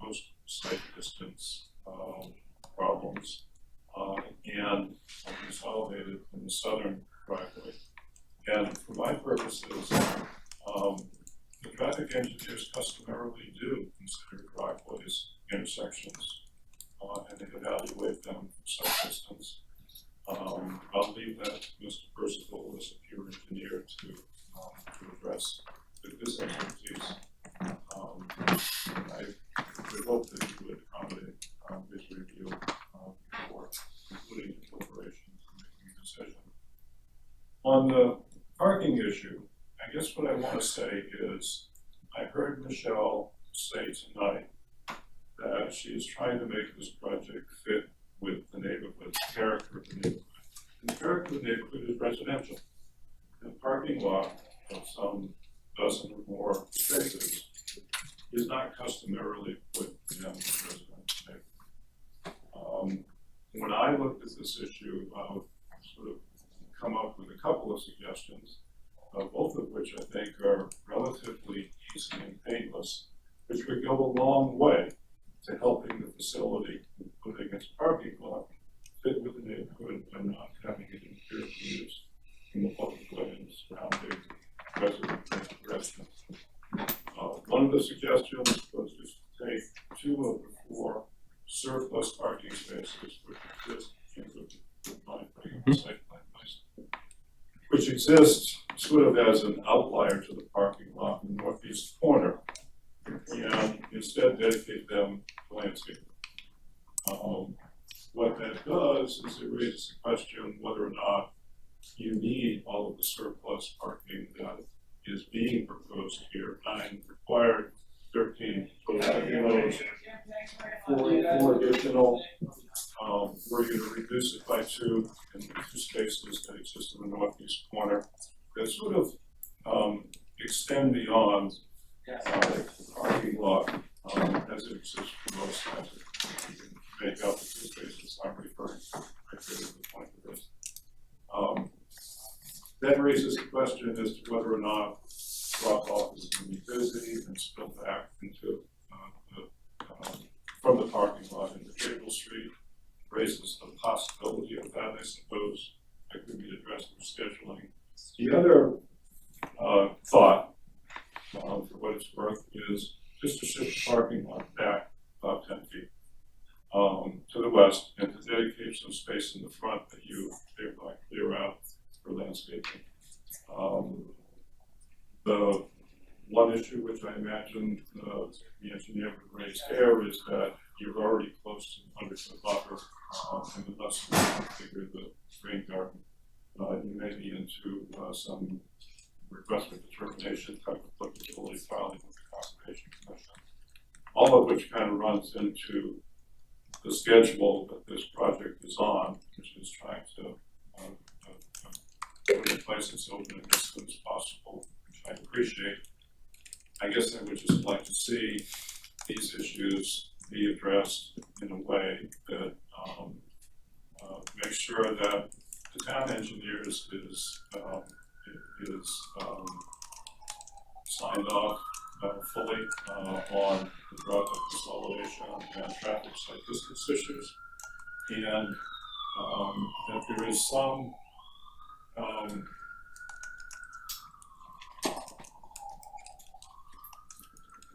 most sight distance problems, and consolidated in the southern driveway. And for my purposes, the traffic engineers customarily do consider driveways intersections, and they evaluate them from sight distance. I'll leave that to Mr. Percival as a pure engineer to address with his expertise. I would hope that you would accommodate his review before concluding the deliberations and making a decision. On the parking issue, I guess what I want to say is, I heard Michelle say tonight that she is trying to make this project fit with the neighborhood, the character of the neighborhood. And the character of the neighborhood is residential. The parking lot of some dozen or more spaces is not customarily put in residential neighborhood. when I looked at this issue, sort of come up with a couple of suggestions, both of which I think are relatively easy and painless, which would go a long way to helping the facility, including its parking lot, fit with the neighborhood and not having it interfere with use in the public way and surrounding residents. One of the suggestions was to take 2 of the 4 surplus parking spaces which exist in the site plan license, which exist sort of as an outlier to the parking lot in the northeast corner, and instead dedicate them to landscaping. What that does is it raises the question whether or not you need all of the surplus parking that is being proposed here. 9 required, 13 total. 4 additional. We're going to reduce it by 2 in the 2 spaces that exist in the northeast corner that sort of extend beyond the parking lot as it exists for most times. Make out the 2 spaces I'm referring to right there to the point of this. That raises the question as to whether or not drop-off is going to be busy and spill back into from the parking lot into Cable Street. Raises the possibility of that, I suppose. That could be addressed with scheduling. The other thought, for what it's worth, is just to shift the parking lot back about 10 feet to the west and to dedicate some space in the front that you thereby clear out for landscaping. The one issue which I imagine the engineer would raise there is that you're already close to the 100-foot buffer, and unless you configure the rain garden, you may be into some request for determination type of applicability filing with the Conservation Commission. All of which kind of runs into the schedule that this project is on, which is trying to put in place its opening as soon as possible, which I appreciate. I guess I would just like to see these issues be addressed in a way that makes sure that the town engineers is signed off fully on the project consolidation and traffic site distance issues, and that there is some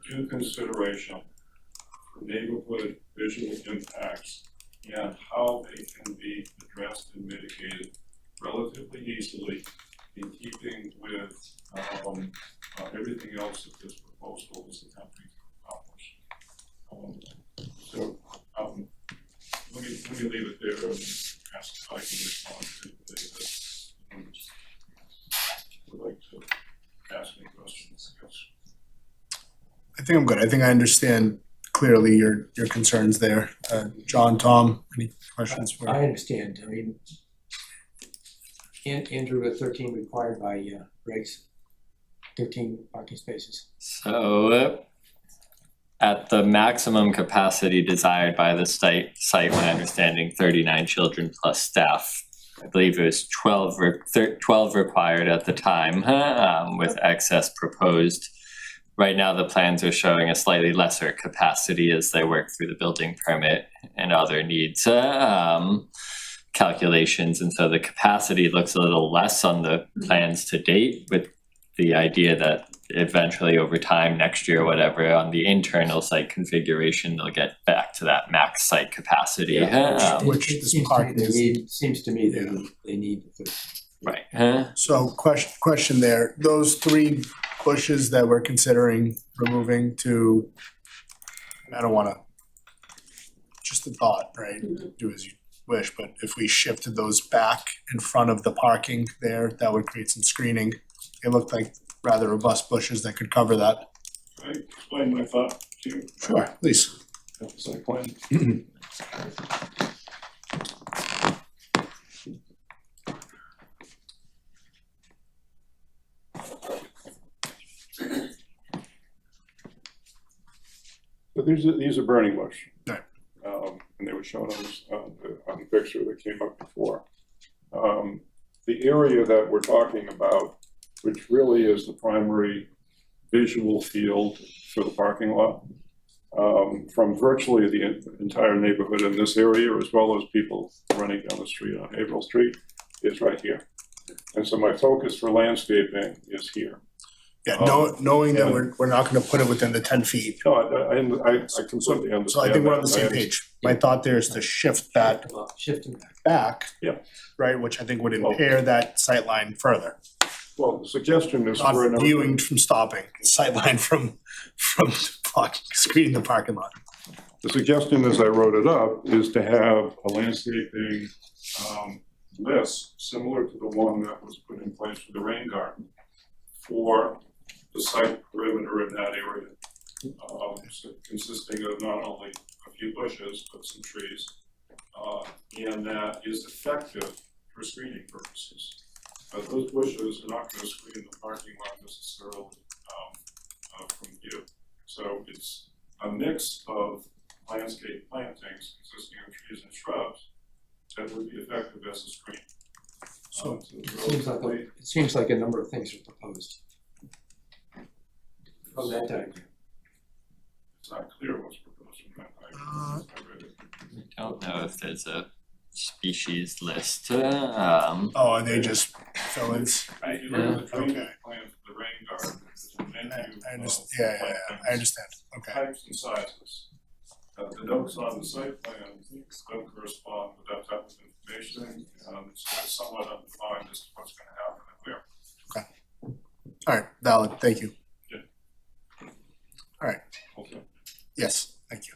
due consideration for neighborhood visual impacts and how they can be addressed and mitigated relatively easily in keeping with everything else that this proposal is attempting to accomplish. So let me leave it there and ask if I can respond to anybody that would like to ask any questions. Yes. I think I'm good. I think I understand clearly your concerns there. John, Tom, any questions for? I understand. I mean, Andrew, with 13 required by regs, 13 parking spaces. So at the maximum capacity desired by the site, my understanding, 39 children plus staff. I believe it was 12 required at the time, with excess proposed. Right now, the plans are showing a slightly lesser capacity as they work through the building permit and other needs calculations. And so the capacity looks a little less on the plans to date, with the idea that eventually over time, next year, whatever, on the internal site configuration, they'll get back to that max site capacity. Which this parking is. Seems to me that they need the 13. Right. So question there, those 3 bushes that we're considering removing to, I don't wanna, just a thought, right? Do as you wish, but if we shifted those back in front of the parking there, that would create some screening. It looked like rather robust bushes that could cover that. Can I explain my thought to you? Sure, please. At the site plan. So these are burning bush. Right. And they was shown on the picture that came up before. The area that we're talking about, which really is the primary visual field for the parking lot, from virtually the entire neighborhood in this area, as well as people running down the street on Haverhill Street, is right here. And so my focus for landscaping is here. Yeah, knowing that we're not gonna put it within the 10 feet. No, I completely understand. So I think we're on the that. same page. My thought there is to shift that Shifting back. Yeah. Right, which I think would impair that sightline further. Well, the suggestion is for Not another. viewing from stopping, sightline from blocking, screening the parking lot. The suggestion, as I wrote it up, is to have a landscaping list similar to the one that was put in place for the rain garden for the site perimeter in that area, so consisting of not only a few bushes, but some trees, and that is effective for screening purposes. But those bushes are not going to screen the parking lot necessarily from view. So it's a mix of landscape plantings consisting of trees and shrubs that would be effective as a screen. So it seems like a number of things are proposed from that diagram. It's not clear what's proposed from that diagram. I read it. I don't know if there's a species list. Oh, and they just fill in. If you look at the drainage Okay. plan for the rain garden, there's a menu I understand. of Yeah, plantings, I understand. Okay. types and sizes. The notes on the site plan don't correspond with that type of information, so it's somewhat undefined as to what's gonna happen and where. All right, valid, thank you. Yeah. All right, Okay. yes, thank you.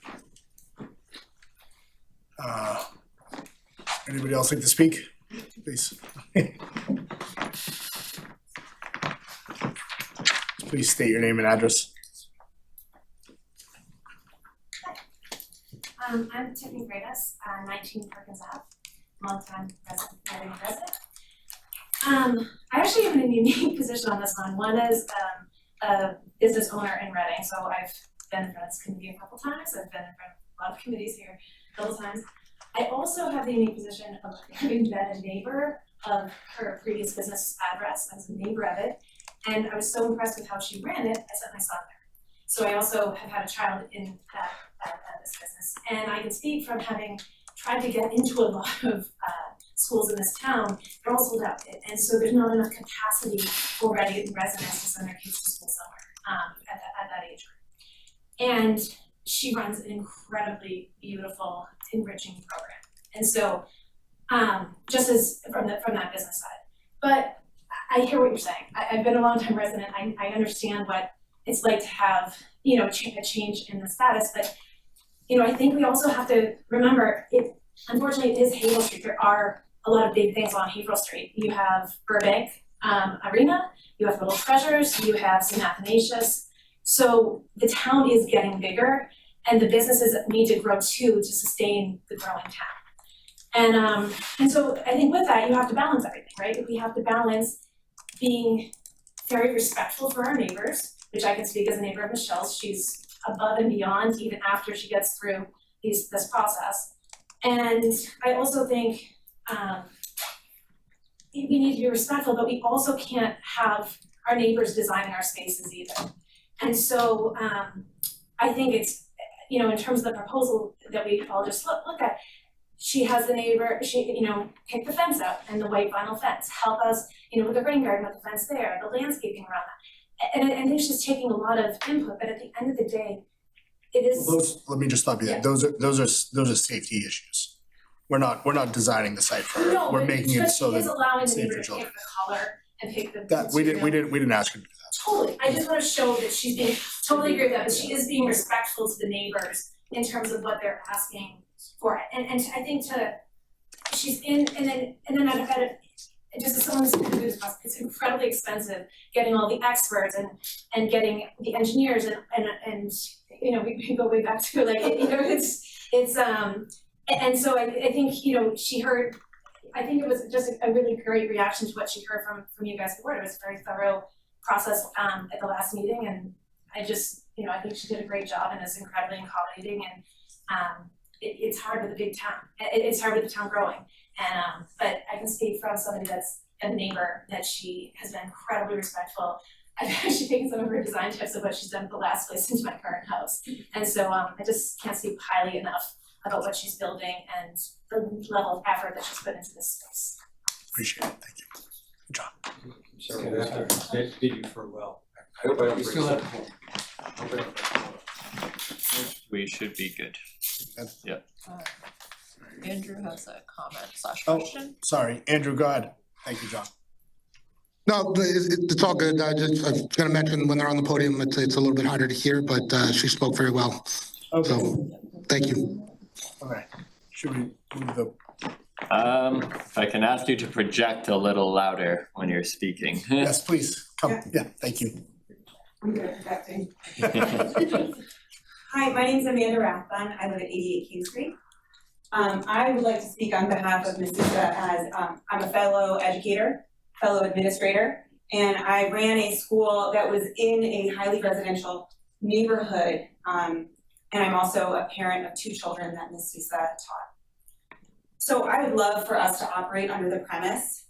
Anybody else like to speak? Please. Please state your name and address. I'm Tiffany Freitas, 19 Perkins Ave, longtime resident. I actually have a unique position on this one. One is a business owner in Reading, so I've been in front of this committee a couple times. I've been in front of a lot of committees here a couple times. I also have the unique position of having been a neighbor of her previous business address. I was a neighbor of it, and I was so impressed with how she ran it, I sent my son there. So I also have had a child in this business, and I can speak from having tried to get into a lot of schools in this town. They're all sold out, and so there's not enough capacity for Reading residents to send their kids to school somewhere at that age group. And she runs an incredibly beautiful, enriching program, and so just as from that business side. But I hear what you're saying. I've been a long-time resident. I understand what it's like to have a change in the status, but I think we also have to remember unfortunately, it is Haverhill Street. There are a lot of big things on Haverhill Street. You have Burbank Arena, you have Little Treasures, you have St. Athanasius. So the town is getting bigger, and the businesses need to grow too to sustain the growing town. And so I think with that, you have to balance everything, right? We have to balance being very respectful for our neighbors, which I can speak as a neighbor of Michelle's. She's above and beyond even after she gets through this process. And I also think we need to be respectful, but we also can't have our neighbors designing our spaces either. And so I think it's, in terms of the proposal that we all just look at, she has the neighbor, pick the fence out and the white vinyl fence, help us, with the rain garden, with the fence there, the landscaping around that. And I think she's taking a lot of input, but at the end of the day, it is. Let me just stop you there. Those are safety issues. We're not designing the site for her. No, We're making it so that she is allowing it's the safe neighbor for to children. pick the color and pick the That we didn't ask her to do that. Totally, I just wanna show that she's being, totally agree with that, but she is being respectful to the neighbors in terms of what they're asking for. And I think she's in, and then I've had it, just as someone who's been through this process, it's incredibly expensive getting all the experts and getting the engineers and we go way back to and so I think, she heard, I think it was just a really great reaction to what she heard from you guys before. It was a very thorough process at the last meeting, and I just, I think she did a great job and is incredibly accommodating, and it's hard with a big town. It's hard with the town growing. And, but I can speak from somebody that's a neighbor that she has been incredibly respectful. I've actually taken some of her design tips of what she's done at the last place into my current house. And so I just can't speak highly enough about what she's building and the level of effort that she's put into this space. Appreciate it, thank you. Good job. Sorry, that did you for well. I hope I don't We break still have. We should be good. Andrew has a comment slash Oh, question. sorry, Andrew, go ahead. Thank you, John. No, it's all good. I was gonna mention when they're on the podium, it's a little bit harder to hear, but she spoke very well. Okay, So, thank you. all right. Should we move the, If I can ask you to project a little louder when you're speaking. yes, please, come, yeah, thank you. I'm good at projecting. Hi, my name is Amanda Rathbun. I live at 88 King Street. I would like to speak on behalf of Ms. Sousa as I'm a fellow educator, fellow administrator, and I ran a school that was in a highly residential neighborhood. And I'm also a parent of 2 children that Ms. Sousa taught. So I would love for us to operate under the premise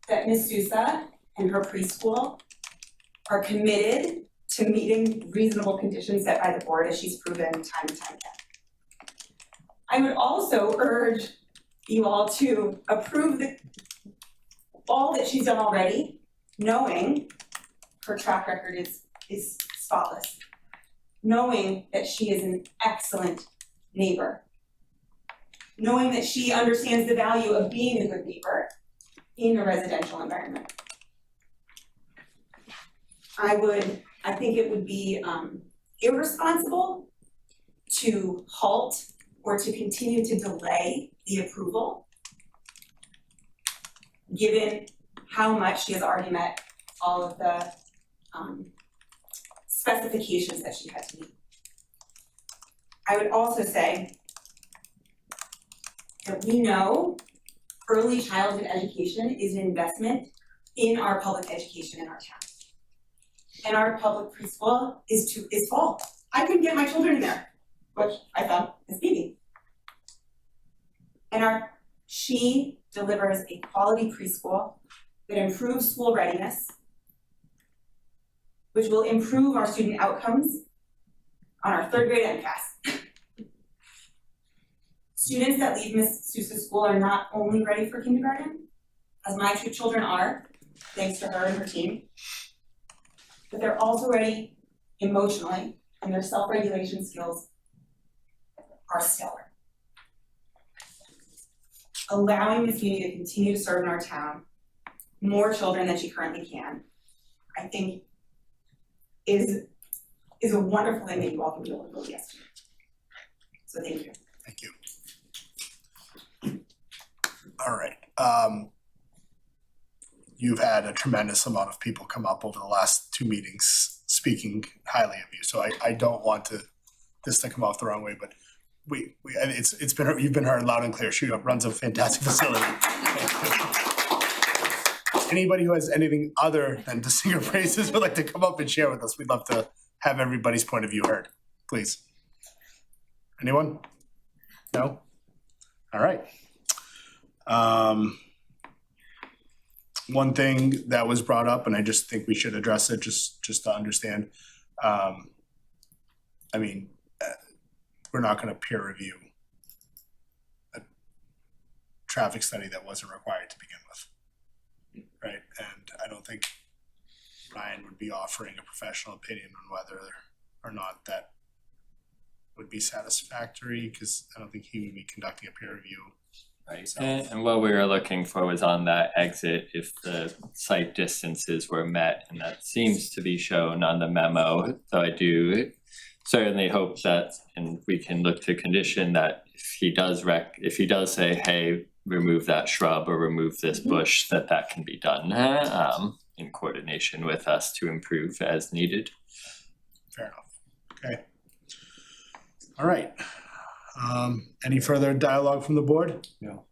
that Ms. Sousa and her preschool are committed to meeting reasonable conditions set by the board, as she's proven time and time again. I would also urge you all to approve all that she's done already, knowing her track record is spotless, knowing that she is an excellent neighbor, knowing that she understands the value of being a good neighbor in a residential environment. I think it would be irresponsible to halt or to continue to delay the approval, given how much she has already met all of the specifications that she had to meet. I would also say that we know early childhood education is an investment in our public education in our town. And our public preschool is full. I couldn't get my children in there, which I found is speedy. And she delivers a quality preschool that improves school readiness, which will improve our student outcomes on our 3rd grade MCAS. Students that leave Ms. Sousa's school are not only ready for kindergarten, as my 2 children are, thanks to her and her team, but they're also ready emotionally, and their self-regulation skills are stellar. Allowing Ms. Meany to continue to serve in our town more children than she currently can, I think is a wonderful thing that you all can be able to vote yes to. So thank you. Thank you. All right, you've had a tremendous amount of people come up over the last 2 meetings speaking highly of you, so I don't want this to come off the wrong way, but it's been, you've been heard loud and clear. She runs a fantastic facility. Anybody who has anything other than to sing her praises would like to come up and share with us. We'd love to have everybody's point of view heard, please. Anyone? No? All right. One thing that was brought up, and I just think we should address it just to understand. I mean, we're not going to peer review a traffic study that wasn't required to begin with, right? And I don't think Ryan would be offering a professional opinion on whether or not that would be satisfactory, because I don't think he would be conducting a peer review. Right, and what we were looking for was on that exit, if the site distances were met, and that seems to be shown on the memo. So I do certainly hope that, and we can look to condition that if he does say, hey, remove that shrub or remove this bush, that can be done in coordination with us to improve as needed. Fair enough. Okay. All right. Any further dialogue from the board? No.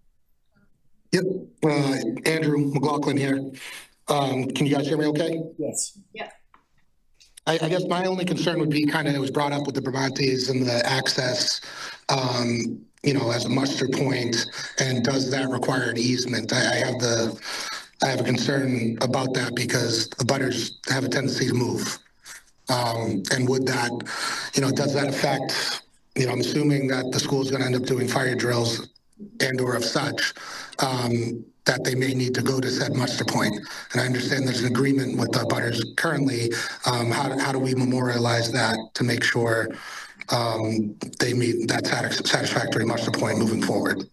Yep, Andrew McLaughlin here. Can you guys hear me okay? Yes. Yeah. I guess my only concern would be kind of, it was brought up with the Bramantes and the access. as a muster point, and does that require an easement? I have a concern about that because the butters have a tendency to move. And would that, does that affect, I'm assuming that the school's gonna end up doing fire drills and or of such, that they may need to go to said muster point. And I understand there's an agreement with the butters currently. How do we memorialize that to make sure they meet that satisfactory muster point moving forward?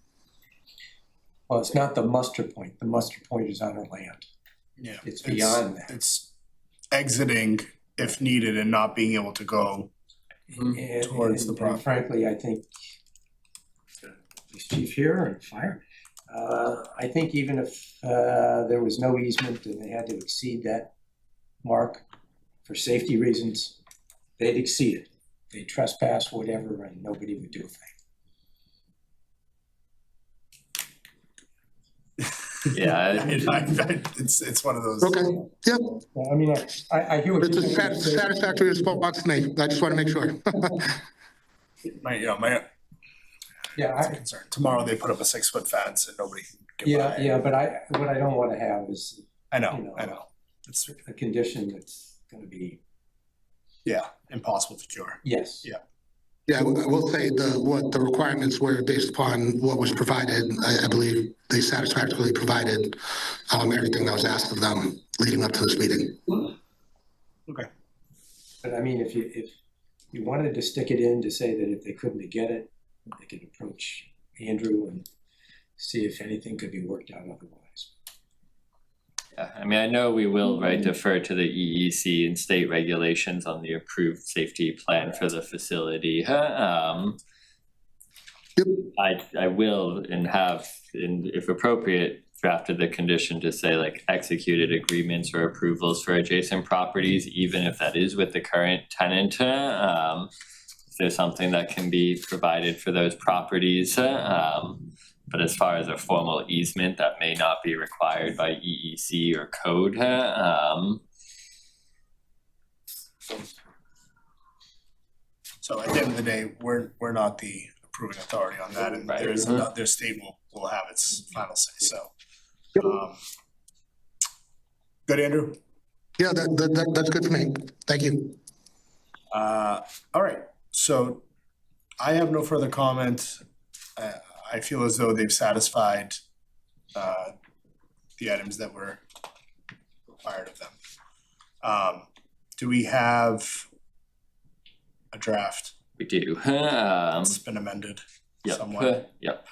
Well, it's not the muster point. The muster point is on our land. Yeah. It's beyond that. It's exiting if needed and not being able to go towards the property. And frankly, I think this chief here and fire, I think even if there was no easement and they had to exceed that mark for safety reasons, they'd exceed it. They'd trespass, whatever, and nobody would do a thing. Yeah, it's one of those. Okay, yep. Well, I mean, I hear what It's you're a saying. satisfactory response to me. I just want to make sure. My Yeah, concern. Tomorrow they put up a 6-foot fence and nobody can get by. yeah, but what I don't want to have is I know. It's a condition that's going to be impossible to cure. yes. Yeah. Yeah, I will say what the requirements were based upon what was provided. I believe they satisfactorily provided everything that was asked of them leading up to this meeting. Okay. But I mean, if you wanted to stick it in to say that if they couldn't get it, they could approach Andrew and see if anything could be worked out otherwise. Yeah, I mean, I know we will, right, defer to the EEC and state regulations on the approved safety plan for the facility. I will and have, if appropriate, drafted the condition to say like executed agreements or approvals for adjacent properties, even if that is with the current tenant. If there's something that can be provided for those properties. But as far as a formal easement, that may not be required by EEC or code. So at the end of the day, we're not the approving authority on that, and Right. their state will have its final say. So, good, Andrew. Yeah, that's good for me. Thank you. All right. So I have no further comment. I feel as though they've satisfied the items that were required of them. Do we have a draft? We do. It's been amended somewhat. Yep.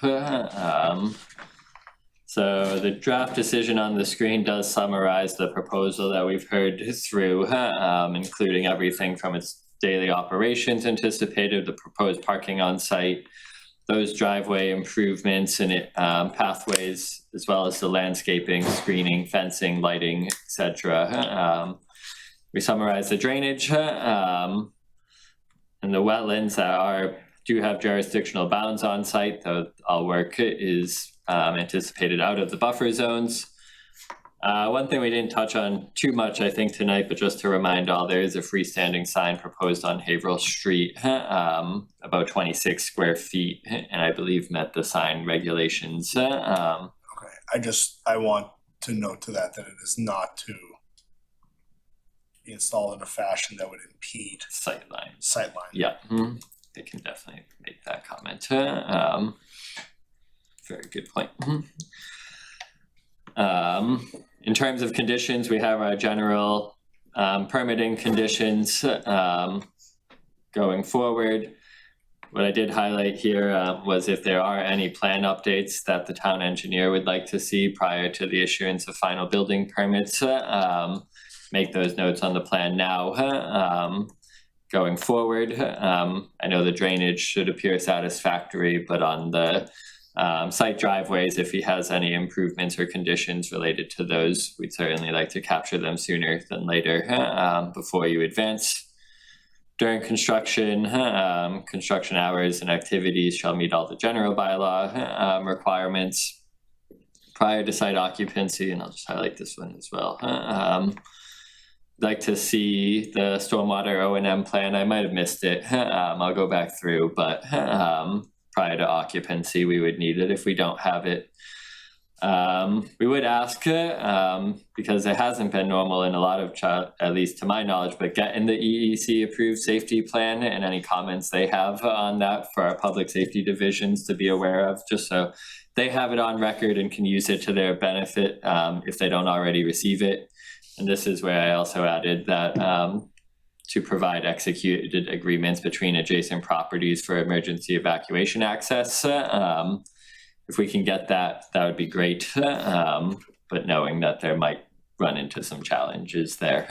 So the draft decision on the screen does summarize the proposal that we've heard through, including everything from its daily operations anticipated, the proposed parking on site, those driveway improvements and pathways, as well as the landscaping, screening, fencing, lighting, etc. We summarize the drainage and the wetlands that do have jurisdictional bounds on site, though all work is anticipated out of the buffer zones. One thing we didn't touch on too much, I think, tonight, but just to remind all, there is a freestanding sign proposed on Haverhill Street, about 26 square feet, and I believe met the sign regulations. Okay, I want to note to that it is not to be installed in a fashion that would impede sightline. Yeah. They can definitely make that comment. Very good point. In terms of conditions, we have our general permitting conditions going forward. What I did highlight here was if there are any plan updates that the town engineer would like to see prior to the issuance of final building permits, make those notes on the plan now. Going forward, I know the drainage should appear satisfactory, but on the site driveways, if he has any improvements or conditions related to those, we'd certainly like to capture them sooner than later before you advance. During construction, construction hours and activities shall meet all the general bylaw requirements prior to site occupancy, and I'll just highlight this one as well. Like to see the stormwater O&M plan. I might have missed it. I'll go back through, but prior to occupancy, we would need it. If we don't have it, we would ask, because it hasn't been normal in a lot of at least to my knowledge, but getting the EEC approved safety plan and any comments they have on that for our public safety divisions to be aware of, just so they have it on record and can use it to their benefit, if they don't already receive it. And this is where I also added that, to provide executed agreements between adjacent properties for emergency evacuation access. If we can get that, that would be great, but knowing that there might run into some challenges there.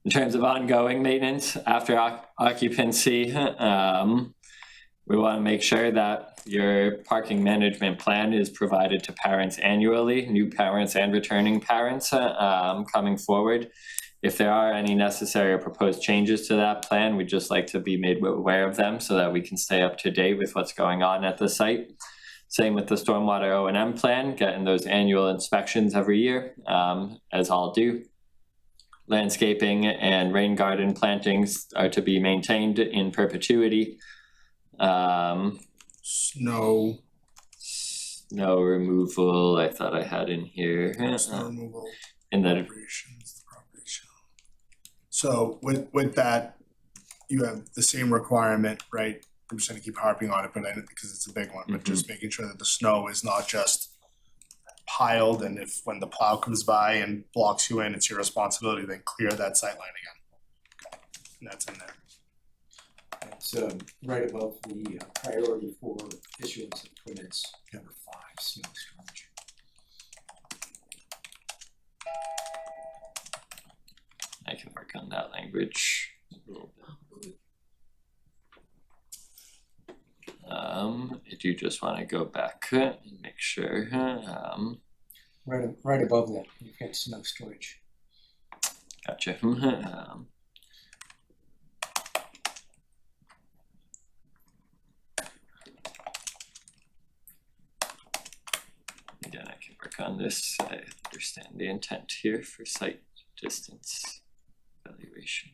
In terms of ongoing maintenance after occupancy, we want to make sure that your parking management plan is provided to parents annually, new parents and returning parents, coming forward. If there are any necessary or proposed changes to that plan, we'd just like to be made aware of them so that we can stay up to date with what's going on at the site. Same with the stormwater O&M plan, getting those annual inspections every year, as all do. Landscaping and rain garden plantings are to be maintained in perpetuity. Snow removal, I thought I had in here. Snow removal. In the So with that, you have the same requirement, right? I'm just gonna keep harping on it, but because it's a big one, but just making sure that the snow is not just piled, and if when the plow comes by and blocks you in, it's your responsibility, then clear that sight line again. Okay. And that's in there. It's right above the priority for issuance of permits, number 5, snow storage. I can work on that language. I do just want to go back and make sure. Right above that, you've got snow storage. Gotcha. Again, I can work on this. I understand the intent here for site distance evaluation.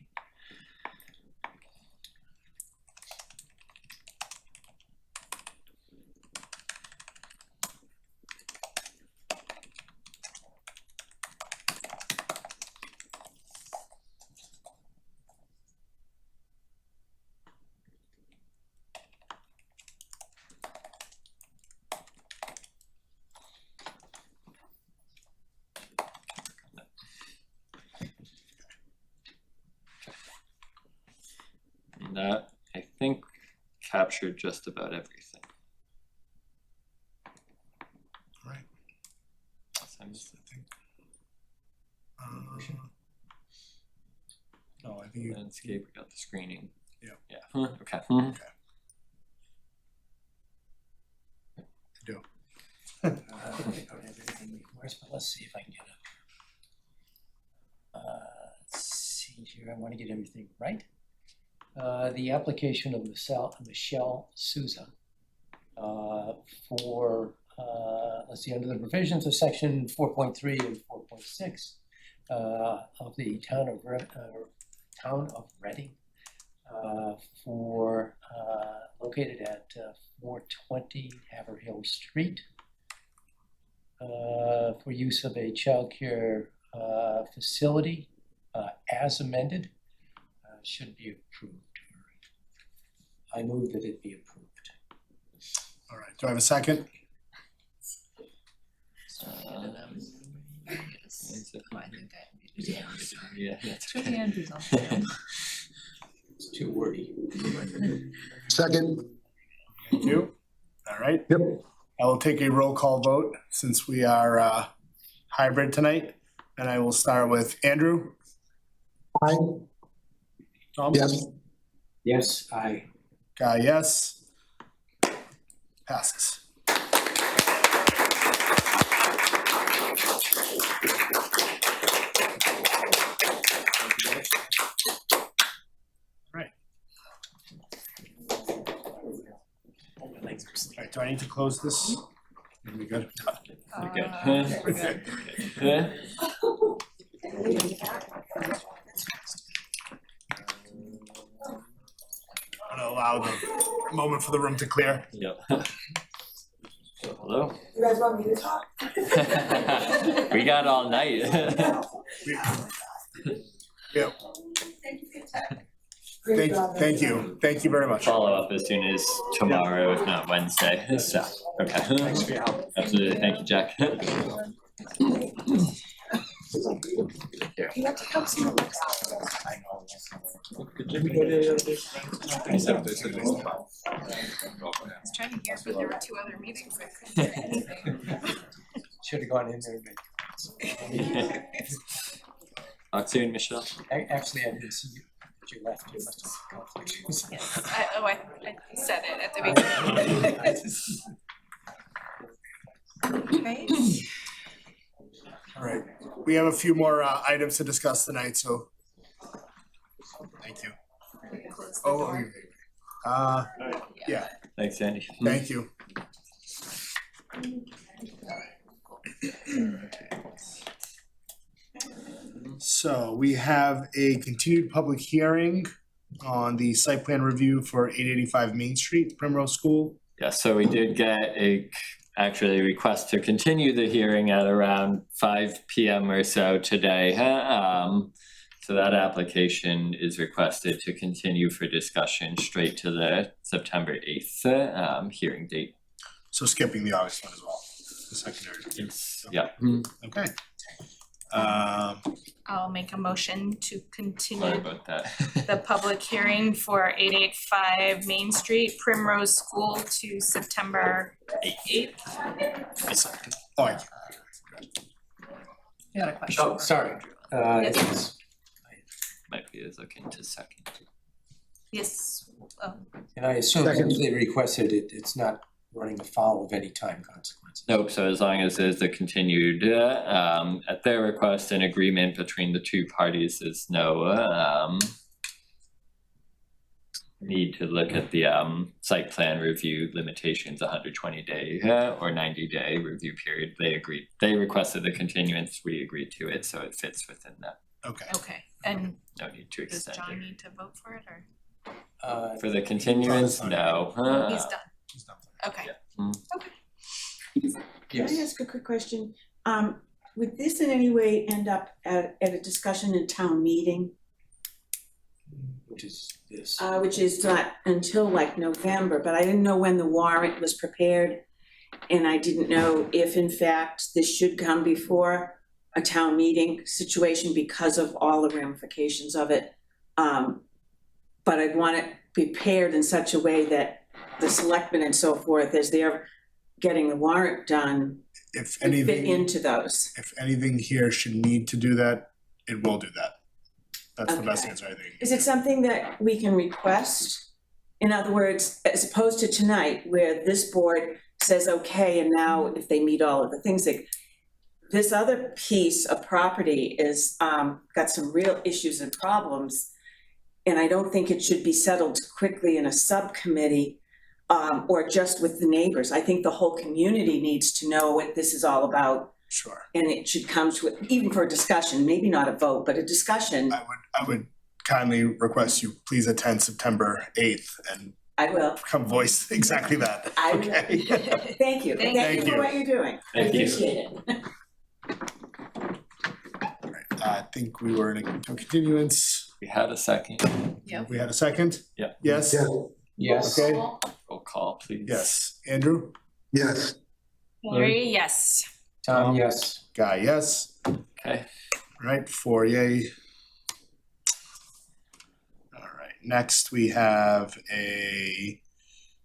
That, I think, captured just about everything. Right. I missed I think. No, I think you. Landscape, we got the screening. Yeah. Yeah, okay. Okay. I do. I don't have everything requires, but let's see if I can get it. Let's see here, I want to get everything right. The application of Michelle Souza for, let's see, under the provisions of section 4.3 and 4.6 of the town of Reading, for located at 420 Haverhill Street, for use of a childcare facility as amended, should be approved. I move that it be approved. All right, do I have a second? Yeah, that's Put okay. Andrews on there. It's too wordy. Second. Thank you. All right. Yep. I will take a roll call vote since we are hybrid tonight, and I will start with Andrew. Aye. Tom? Yes. Yes, aye. Guy, yes. Passes. Right. All right, do I need to close this? Are we good? We're good. We're good. I'm gonna allow the moment for the room to clear. Yep. So, hello. You guys want me to talk? We got all night. Yeah. Thank you. Thank you very much. Follow up as soon as tomorrow, if not Wednesday. So, okay. Thanks for your help. Absolutely. Thank you, Jack. You have to come see me. I was trying to hear, but there were 2 other meetings, I couldn't hear anything. Should have gone in there, but Talk soon, Michelle. actually, I didn't see you, but you left, you must have conflict. Yes, I said it at the beginning. Right? All right, we have a few more items to discuss tonight, so thank you. Close the Oh, door. yeah, Thanks, Andy. thank you. So we have a continued public hearing on the site plan review for 885 Main Street, Primrose School. Yeah, so we did get actually request to continue the hearing at around 5 p.m. or so today. So that application is requested to continue for discussion straight to the September 8th hearing date. So skipping the August one as well, the secondary. Yeah. Okay. I'll make a motion to Sorry continue about that. the public hearing for 885 Main Street, Primrose School to September 8th. Oh, You had a question? Oh, sorry. Yes. Might be looking to second. Yes, And I assume if they requested it, it's not running afoul of any time consequences. Nope, so as long as there's a continued, at their request, an agreement between the two parties, there's no, need to look at the, site plan review limitations, 120-day, or 90-day review period. They requested the continuance, we agreed to it, so it fits within that. Okay. okay, and No need to does extend John it. need to vote for it, or? For the continuance, no. He's done. Okay. Can I ask a quick question? Would this in any way end up at a discussion in town meeting? Which is this. Which is not until like November, but I didn't know when the warrant was prepared. And I didn't know if in fact this should come before a town meeting situation because of all the ramifications of it. But I'd want it prepared in such a way that the selectmen and so forth, as they're getting the warrant done, If fit anything, into those. if anything here should need to do that, it will do that. That's the best Okay. answer, I think. Is it something that we can request? In other words, as opposed to tonight, where this board says, okay, and now if they meet all of the things, that this other piece of property is, got some real issues and problems. And I don't think it should be settled quickly in a subcommittee, or just with the neighbors. I think the whole community needs to know what this is all about. Sure. And it should come to it, even for a discussion, maybe not a vote, but a discussion. I would kindly request you please attend September 8th and I will. come voice exactly that. I will. Okay. Thank you. Thank Thank you for you. what you're doing. I Thank you. appreciate it. I think we were in a continuance. We had a second. Yep. We had a second? Yeah. Yes? Yes. Okay, Roll call, please. yes. Andrew? Yes. Larry, yes. Tom, yes. Guy, yes. Okay. Right, 4 yay. All right, next we have a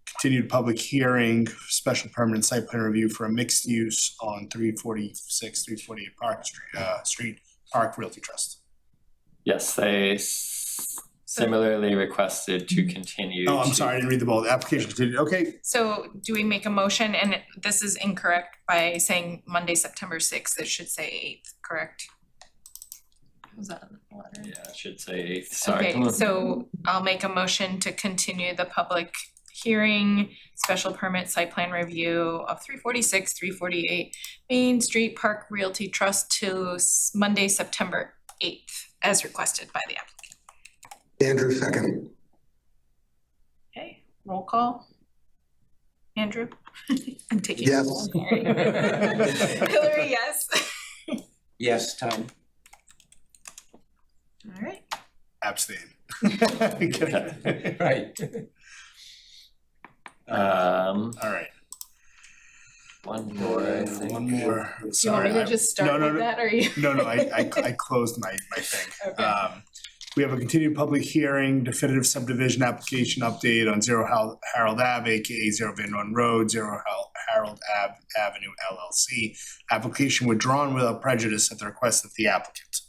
continued public hearing, special permanent site plan review for a mixed use on 346, 348 Park Street, Park Realty Trust. Yes, they similarly requested to continue. Oh, I'm to- sorry, I didn't read the ball. The application continued, okay. So do we make a motion, and this is incorrect by saying Monday, September 6th, it should say 8th, correct? Was that in the letter? Yeah, I should say 8th, sorry. Okay, so I'll make a motion to continue the public hearing, special permit site plan review of 346, 348 Main Street Park Realty Trust to Monday, September 8th, as requested by the applicant. Andrew, second. Okay, roll call. Andrew? I'm taking. Yes. Sorry. Hillary, yes. Yes, Tom. All right. Abstain. Right. All right. One more, I think. One more. Do you want Sorry. me to just start no, with that, or you? No, I closed my thing. Okay. We have a continued public hearing, definitive subdivision application update on 0 Harold Ave, aka 0 Van Run Road, 0 Harold Ave Avenue LLC. Application withdrawn without prejudice at the request of the applicant.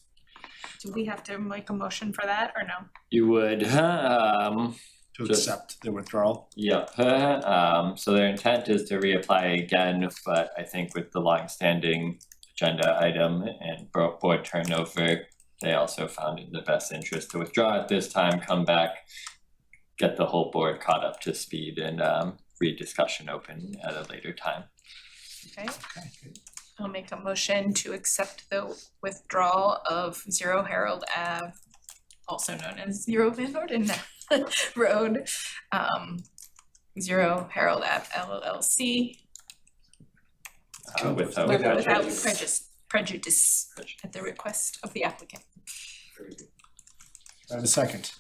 Do we have to make a motion for that, or no? You would, To Just- accept the withdrawal. yep, so their intent is to reapply again, but I think with the longstanding agenda item and board turnover, they also found it in the best interest to withdraw at this time, come back, get the whole board caught up to speed and re-discussion open at a later time. Okay. I'll make a motion to accept the withdrawal of 0 Harold Ave, also known as 0 Van Norden Road, 0 Harold Ave LLC. Without Without prejudice. prejudice at the request of the applicant. Do I have a second?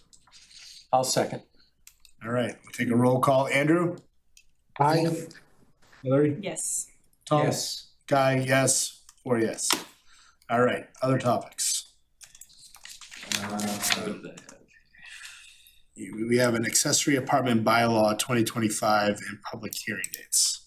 I'll second. All right, we'll take a roll call. Andrew? Aye. Hillary? Yes. Tom? Yes. Guy, yes, or yes. All right, other topics. We have an accessory apartment bylaw 2025 and public hearing dates.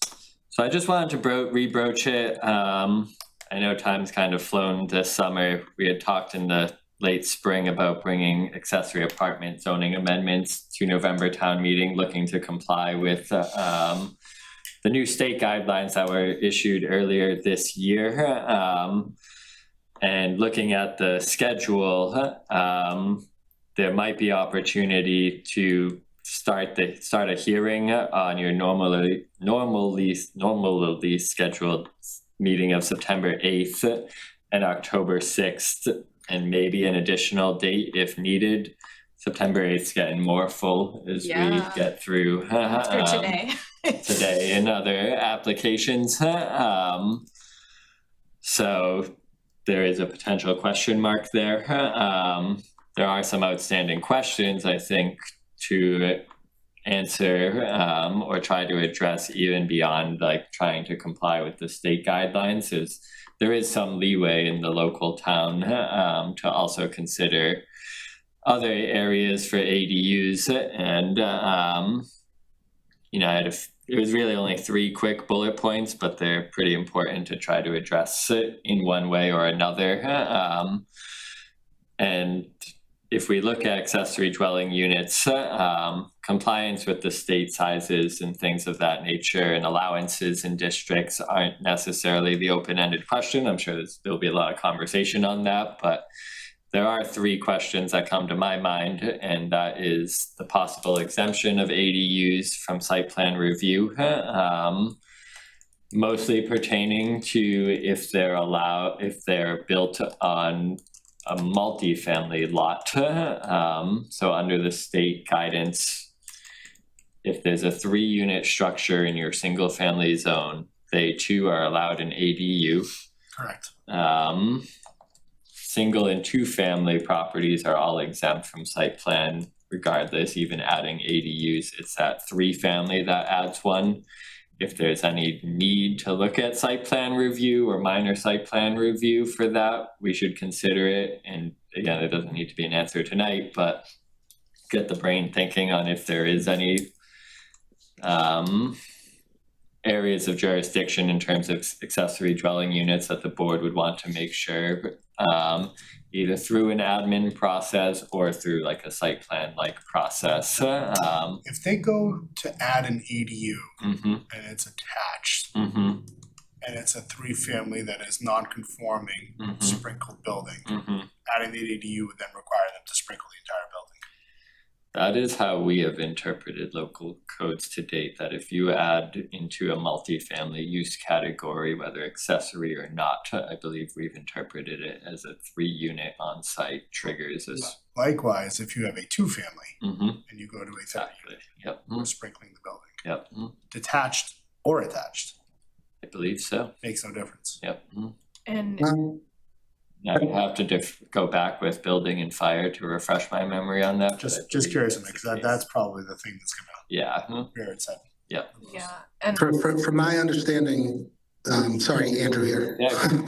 So I just wanted to rebroach it. I know time's kind of flown this summer. We had talked in the late spring about bringing accessory apartment zoning amendments to November town meeting, looking to comply with the new state guidelines that were issued earlier this year. And looking at the schedule, there might be opportunity to start a hearing on your normally scheduled meeting of September 8th and October 6th, and maybe an additional date if needed. September 8th's getting more full as we get through today. today and other applications. So there is a potential question mark there. There are some outstanding questions, I think, to answer or try to address even beyond like trying to comply with the state guidelines. There is some leeway in the local town to also consider other areas for ADUs, and it was really only 3 quick bullet points, but they're pretty important to try to address it in one way or another. And if we look at accessory dwelling units, compliance with the state sizes and things of that nature and allowances in districts aren't necessarily the open-ended question. I'm sure there'll be a lot of conversation on that, but there are 3 questions that come to my mind, and that is the possible exemption of ADUs from site plan review, mostly pertaining to if they're built on a multi-family lot. So under the state guidance, if there's a 3-unit structure in your single family zone, they too are allowed an ADU. Correct. Single and 2-family properties are all exempt from site plan regardless, even adding ADUs. It's that 3-family that adds one. If there's any need to look at site plan review or minor site plan review for that, we should consider it. And again, it doesn't need to be an answer tonight, but get the brain thinking on if there is any areas of jurisdiction in terms of accessory dwelling units that the board would want to make sure either through an admin process or through like a site plan like process. If they go to add an ADU Mm-hmm. and it's attached Mm-hmm. and it's a 3-family that is non-conforming Mm-hmm. sprinkled building, Mm-hmm. adding the ADU would then require them to sprinkle the entire building. That is how we have interpreted local codes to date that if you add into a multifamily use category, whether accessory or not, I believe we've interpreted it as a 3-unit on-site triggers as. Likewise, if you have a 2-family Mm-hmm. and you go to a 3-unit, Exactly. Yep. we're sprinkling the building. Yep. Detached or attached, I believe so. makes no difference. Yep. And I would have to go back with building and fire to refresh my memory on that. but I Just believe curious, that's because the case. that's probably the thing that's gonna Yeah. rear its head. Yep. yeah, and From my understanding, sorry, Andrew here. Yeah.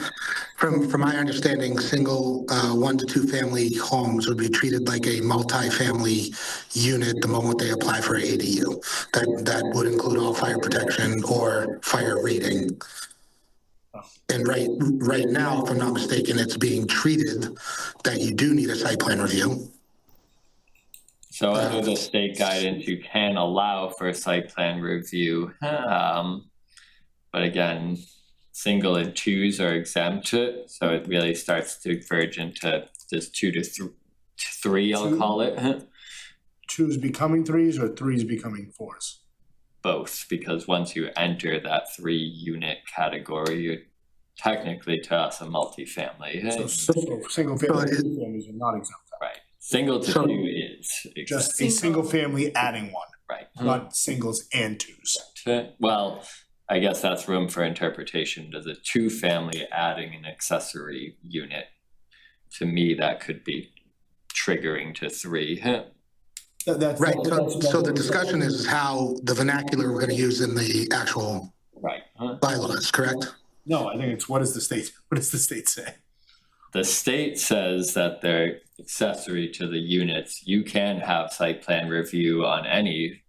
From my understanding, single 1 to 2 family homes would be treated like a multi-family unit the moment they apply for an ADU. That would include all fire protection or fire rating. And right now, if I'm not mistaken, it's being treated that you do need a site plan review. So under the state guidance, you can allow for site plan review. But again, single and 2s are exempt, so it really starts to verge into this 2 to 3, I'll call it. 2s becoming 3s or 3s becoming 4s? Both, because once you enter that 3-unit category, you're technically to us a multifamily. So single family, 2 families are not exempt. Right. Single to 2 is exempt. Just a single family adding 1, Right. not singles and 2s. Well, I guess that's room for interpretation. Does a 2-family adding an accessory unit? To me, that could be triggering to 3. Right, so the discussion is how the vernacular we're gonna use in the actual Right. bylaws, correct? No, I think it's what does the state say? The state says that they're accessory to the units. You can have site plan review on any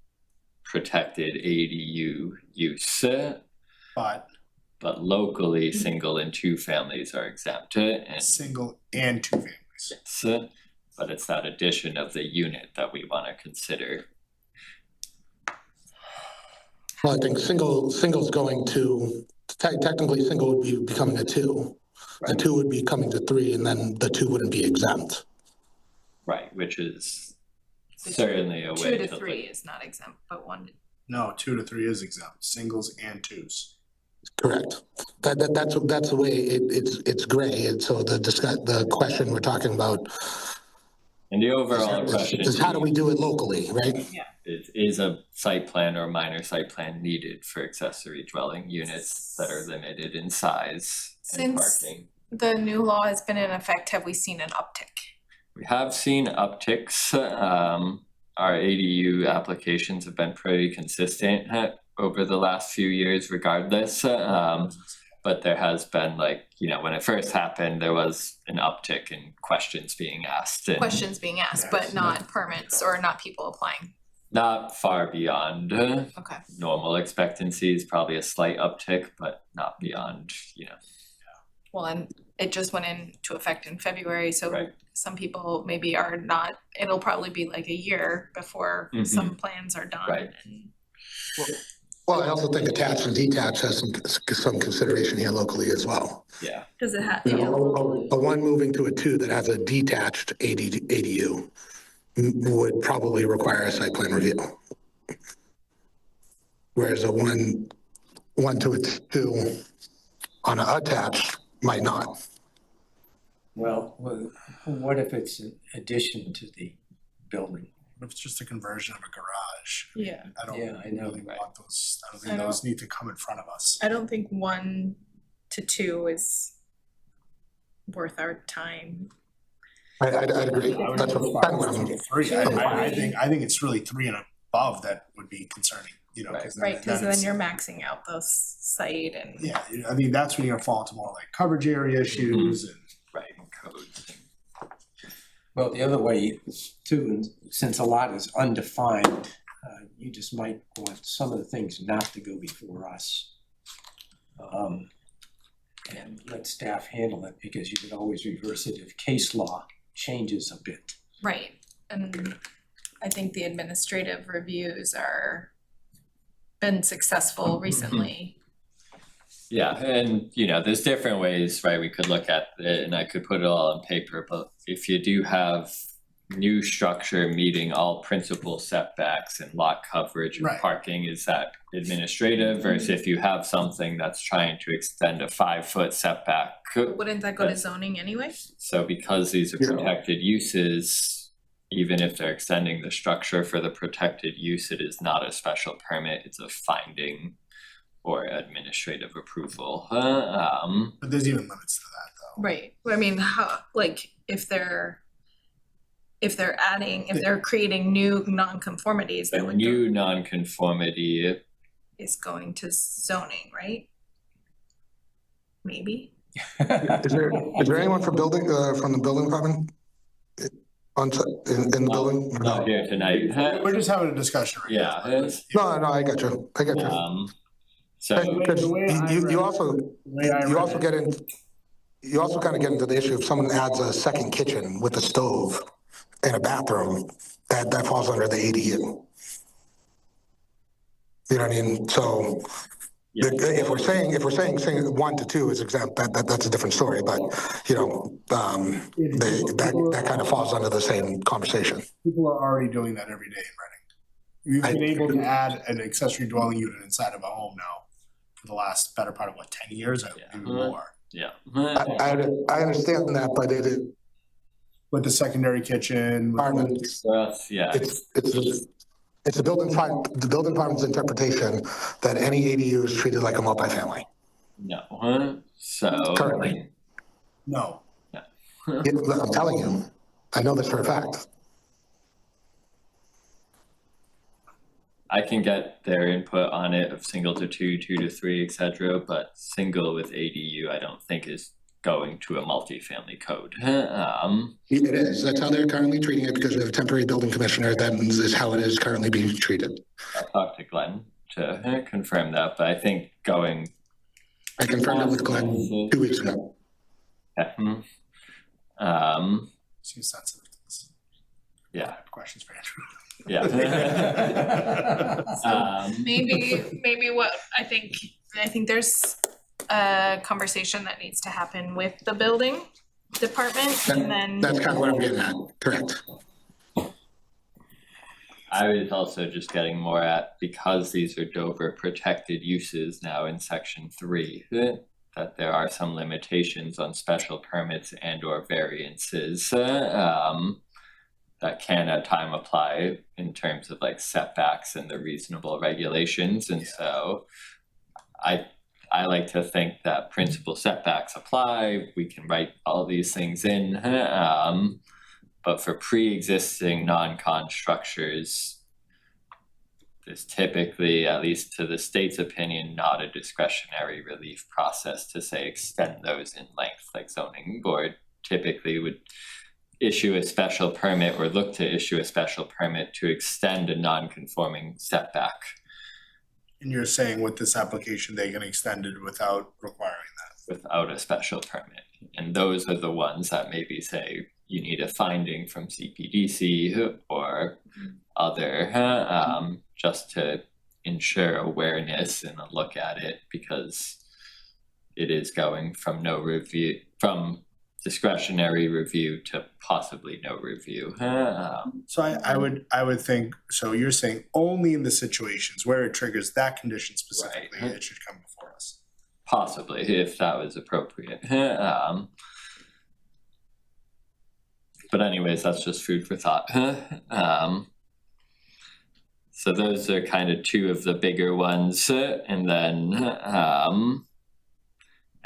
protected ADU use. But locally, single and 2 families are exempt. And single and 2 families. yes, but it's that addition of the unit that we want to consider. Well, I think single's going to, technically single would be becoming a 2. The 2 would be coming to 3, and then the 2 wouldn't be exempt. Right, which is certainly a way 2 to to 3 look. is not exempt, but 1 to No, 2 to 3 is exempt, singles and 2s. Correct. That's the way it's gray, and so the question we're talking about And the overall question is how do we do it locally, right? is a site plan or minor site plan needed for accessory dwelling units that are limited in size and Since parking? the new law has been in effect, have we seen an uptick? We have seen upticks. Our ADU applications have been pretty consistent over the last few years regardless. But there has been when it first happened, there was an uptick in questions being asked. Questions being asked, but not permits or not people applying. Not far beyond Okay. normal expectancies, probably a slight uptick, but not beyond, Well, and it just went into effect in February, so some people maybe are not, it'll probably be like a year before some plans are done. Right. And Well, I also think attached and detached has some consideration here locally as well. Yeah. does it have, You know, a 1 moving to a 2 that has a detached ADU would probably require a site plan review. Whereas a 1 to a 2 on an attached might not. Well, what if it's an addition to the building? What if it's just a conversion of a garage? Yeah. I don't Yeah, I know. really want those, I don't think those need to come in front of us. I don't think 1 to 2 is worth our time. I'd agree. That's what I'm. 3, I think it's really 3 and above that would be concerning, because Right, because then you're maxing out the site and. Yeah, I mean, that's when you're gonna fall into more like coverage area issues and. Right, codes. Well, the other way too, and since a lot is undefined, you just might want some of the things not to go before us. And let staff handle it, because you could always reverse it if case law changes a bit. Right, and I think the administrative reviews are been successful recently. Yeah, and there's different ways, right? We could look at it and I could put it all on paper, but if you do have new structure meeting all principal setbacks and lot coverage and Right. parking, is that administrative versus if you have something that's trying to extend a 5-foot setback. Wouldn't that go to zoning anyway? So because these are protected uses, even if they're extending the structure for the protected use, it is not a special permit, it's a finding or administrative approval. But there's even limits to that though. Right, I mean, how, like, if they're creating new nonconformities, A that would new nonconformity, is going to zoning, right? Maybe? Is there anyone from the building department? In the building? not here tonight. We're just having a discussion right now. Yeah. No, I got you. So Because you also get in, you also kind of get into the issue if someone adds a second kitchen with a stove and a bathroom, that falls under the ADU. You know what I mean? So if we're saying 1 to 2 is exempt, that's a different story. But that kind of falls under the same conversation. People are already doing that every day in Reading. We've been able to add an accessory dwelling unit inside of a home now for the last better part of 10 years, or maybe more. Yeah. I understand that, but with the secondary kitchen. Yeah. It's the building department's interpretation that any ADU is treated like a multifamily. No. So currently. No. I'm telling you, I know this for a fact. I can get their input on it of single to 2, 2 to 3, etc. But single with ADU, I don't think is going to a multifamily code. It is. That's how they're currently treating it because we have a temporary building commissioner. That is how it is currently being treated. I'll talk to Glenn to confirm that, but I think going. I confirmed it with Glenn 2 weeks ago. Seems sensitive to this. Yeah. I have questions for Andrew. Yeah. Maybe what I think there's a conversation that needs to happen with the building department, and then that's kind of what I'm getting at. Correct. I was also just getting more at, because these are Dover protected uses now in section 3, that there are some limitations on special permits and or variances that can at time apply in terms of like setbacks and the reasonable regulations. And so I like to think that principal setbacks apply, we can write all these things in, but for pre-existing non-con structures, there's typically, at least to the state's opinion, not a discretionary relief process to say extend those in length. Like zoning board typically would issue a special permit or look to issue a special permit to extend a non-conforming setback. And you're saying with this application, they can extend it without requiring that? Without a special permit. And those are the ones that maybe say you need a finding from Cpdc or other, just to ensure awareness and a look at it, because it is going from from discretionary review to possibly no review. So I would think, so you're saying only in the situations where it triggers that condition specifically, it should come before us. Possibly, if that was appropriate. But anyways, that's just food for thought. So those are kind of 2 of the bigger ones. And then I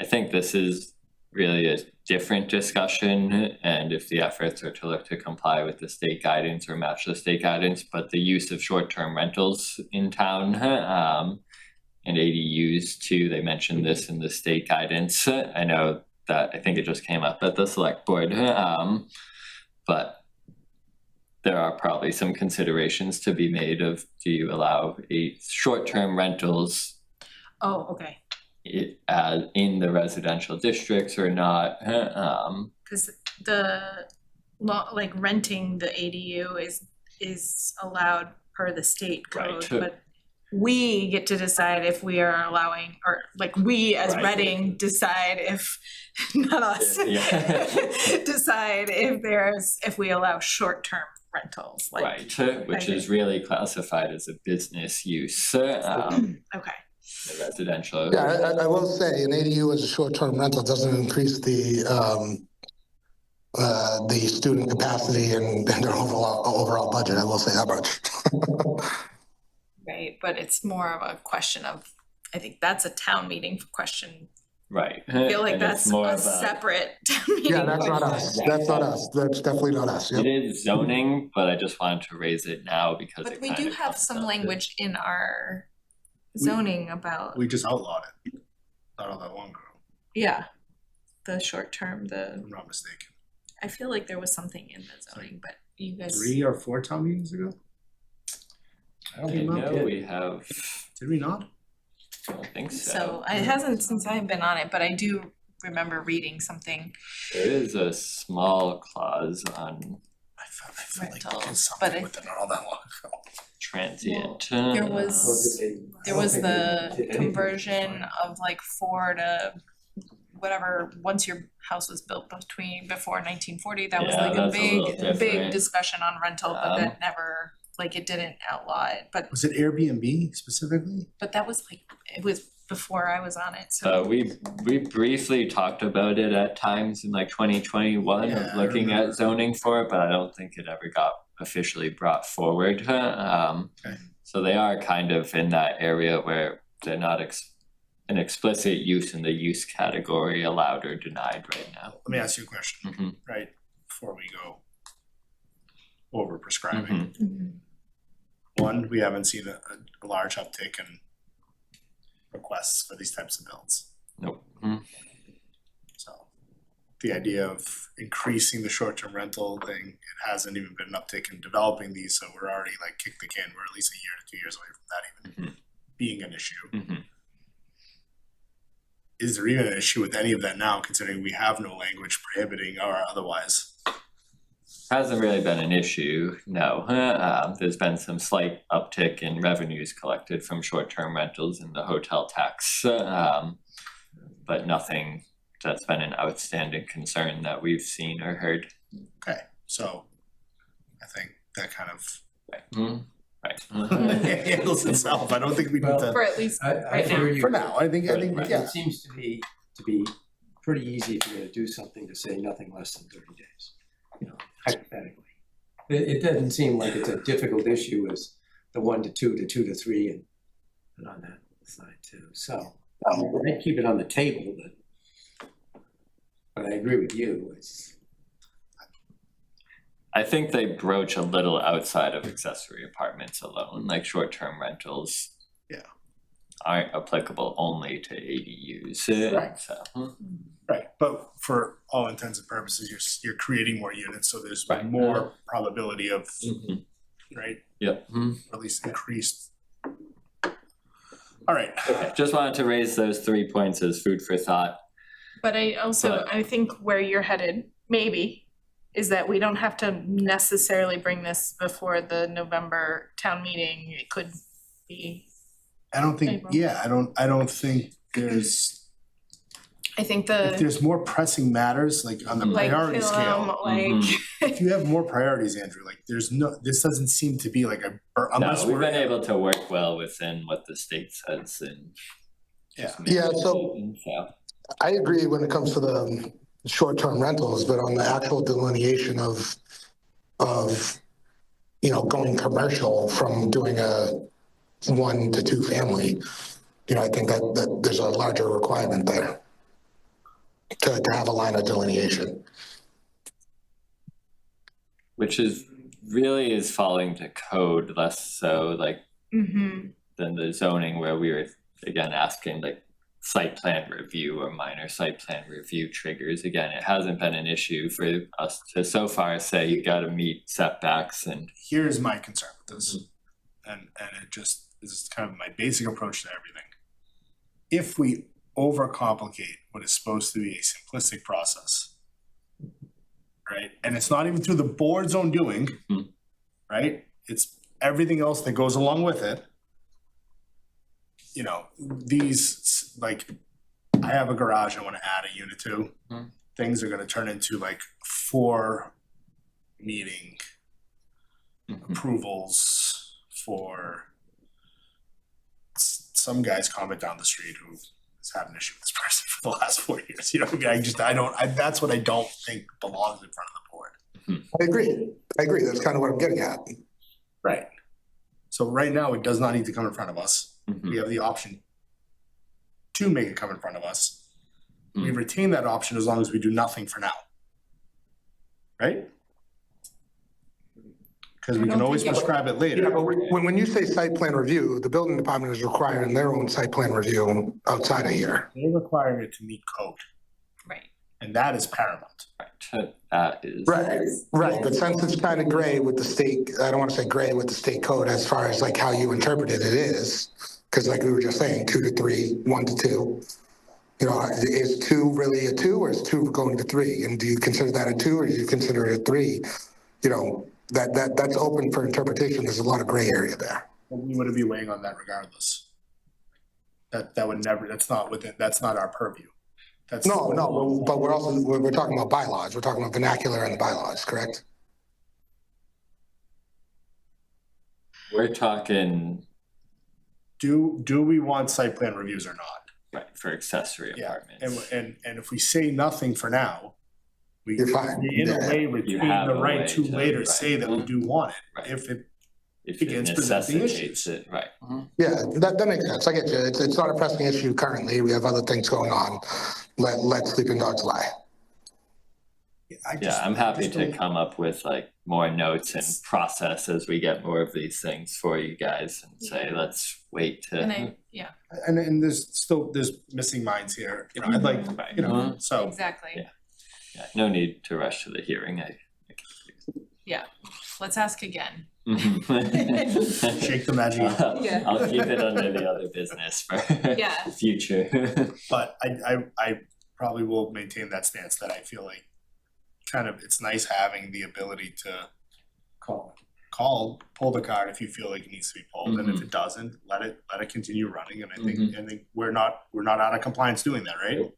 think this is really a different discussion, and if the efforts are to look to comply with the state guidance or match the state guidance, but the use of short-term rentals in town and ADUs too, they mentioned this in the state guidance. I know that I think it just came up at the select board, but there are probably some considerations to be made of, do you allow a short-term rentals in the residential districts or not? Because the law, like renting the ADU is allowed per the state code, but we get to decide if we are allowing, or like we as Right. Reading decide if, not us, Yeah. decide if we allow short-term rentals, like. Right, which is really classified as a business use, Okay. residential. Yeah, I will say, an ADU as a short-term rental doesn't increase the student capacity and their overall budget, I will say that much. Right, but it's more of a question of, I think that's a town meeting question. Right. I feel like And it's that's more a of separate town meeting. Yeah, that's not us, that's not us, that's definitely not us, It yep. is zoning, but I just wanted to raise it now because But it we kind do of have comes some up to- language in our zoning about, We just outlawed it, not all that long ago, yeah, the short term, if I'm not mistaken. I feel like there was something in the zoning, but you guys. 3 or 4 town meetings ago? I know we have, Did we not? I don't think so. So it hasn't since I've been on it, but I do remember reading something There is a small clause on I felt like Rental, there was but something I- with it not all that long ago. transient. there was the conversion of like 4 to whatever, once your house was built before 1940, that was Yeah, like a that's a little big different. discussion on rental, but that never, like it didn't outlaw it, but Was it Airbnb specifically? that was like, it was before I was on it, so. We briefly talked about it at times in like 2021 Yeah, of I looking remember. at zoning for it, but I don't think it ever got officially brought forward. Okay. So they are kind of in that area where they're not an explicit use in the use category allowed or denied right now. Let me ask you a question, Mhm. right, before we go over prescribing. Mhm. One, we haven't seen a large uptick in requests for these types of builds. Nope. Mhm. So the idea of increasing the short-term rental thing, it hasn't even been an uptick in developing these, so we're already like kicked the can, we're at least 1 year to 2 years away from that even being an issue. Mhm. Is there even an issue with any of that now, considering we have no language prohibiting or otherwise? Hasn't really been an issue, no. There's been some slight uptick in revenues collected from short-term rentals in the hotel tax, but nothing that's been an outstanding concern that we've seen or heard. Okay, so I think that kind of Right. handles itself. I don't think we need to. For at least I right hear now. you. For now, I think, Right. yeah. It seems to be pretty easy if you're gonna do something to say nothing less than 30 days, you know, hypothetically. It doesn't seem like it's a difficult issue as the 1 to 2 to 2 to 3 and on that side too, so. I'd keep it on the table, but I agree with you, I think they broach a little outside of accessory apartments alone, like short-term rentals. Yeah. Aren't applicable only to ADUs, Right. so. Right, but for all intents and purposes, you're creating more units, so there's Right. more probability of, Mhm. right, Yep. or at least increased. All right, Okay, just wanted to raise those 3 points as food for thought. But I also, I think where you're headed, maybe, is that we don't have to necessarily bring this before the November town meeting. It could be, I don't think, April. yeah, I don't think there's, I think if there's more pressing matters, like on the like priority scale. like, If you have more priorities, Andrew, like there's no, this doesn't seem to be like a, unless No, we've we're. been able to work well within what the state says and. Yeah. just make Yeah, a so- decision, so. I agree when it comes to the short-term rentals, but on the actual delineation of, you know, going commercial from doing a 1 to 2 family, you know, I think that there's a larger requirement there to have a line of delineation. Which is really is falling to code less so like than the zoning where we were again asking like site plan review or minor site plan review triggers. Again, it hasn't been an issue for us to so far say you gotta meet setbacks and. Here's my concern with this, and it just, this is kind of my basic approach to everything. If we overcomplicate what is supposed to be a simplistic process, right, and it's not even through the board's own doing, right, it's everything else that goes along with it, you know, these, like, I have a garage, I wanna add a unit to. Things are gonna turn into like 4 meeting approvals for some guy's comment down the street who has had an issue with this person for the last 4 years. You know, I mean, that's what I don't think belongs in front of the board. I agree, that's kind of what I'm getting at. Right. So right now, it does not need to come in front of us. We have the option to make it come in front of us. We retain that option as long as we do nothing for now. Right? Because we can always prescribe it later. Yeah, but when you say site plan review, the building department is requiring their own site plan review outside of here. They're requiring it to meet code. Right. And that is paramount. That is. Right, but since it's kind of gray with the state, I don't want to say gray with the state code as far as like how you interpret it is, because like we were just saying, 2 to 3, 1 to 2. You know, is 2 really a 2 or is 2 going to 3? And do you consider that a 2 or do you consider it a 3? You know, that's open for interpretation. There's a lot of gray area there. But we would be weighing on that regardless. That would never, that's not our purview. That's No, but we're talking about bylaws. We're talking about vernacular and the bylaws, correct? We're talking. Do we want site plan reviews or not? Right, for accessory apartments. And if we say nothing for now, You're fine. we in a way retain the right to later say that we do want it, if it begins presenting issues. It, right. Yeah, that makes sense. I get you. It's not a pressing issue currently. We have other things going on. Let sleeping dogs lie. I'm happy to come up with like more notes and process as we get more of these things for you guys and say, let's wait to. And there's missing minds here, you know, I'd like, you know, so. Exactly. Yeah, no need to rush to the hearing. Yeah, let's ask again. Shake the magic. I'll keep it under the other business for future. But I probably will maintain that stance that I feel like kind of, it's nice having the ability to pull the card if you feel like it needs to be pulled, and if it doesn't, let it continue running. And I think we're not out of compliance doing that, right?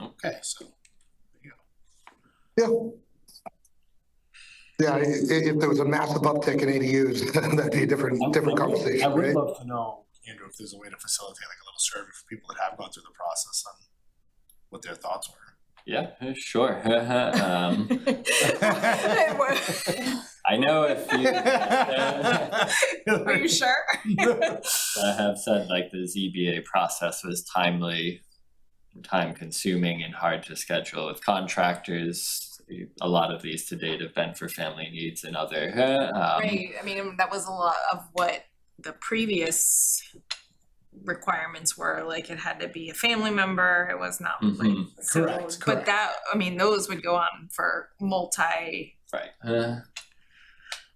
Okay, so Yeah, if there was a massive uptick in ADUs, that'd be a different conversation, I would right? love to know, Andrew, if there's a way to facilitate like a little survey for people that have gone through the process on what their thoughts were. Yeah, sure. I know a few. Are you sure? I have said like the ZBA process was timely, time consuming, and hard to schedule with contractors. A lot of these to date have been for family needs and other. Right. I mean, that was a lot of what the previous requirements were. Like, it had to be a family member. It was not like so. Correct. But that, I mean, those would go on for multi. Right.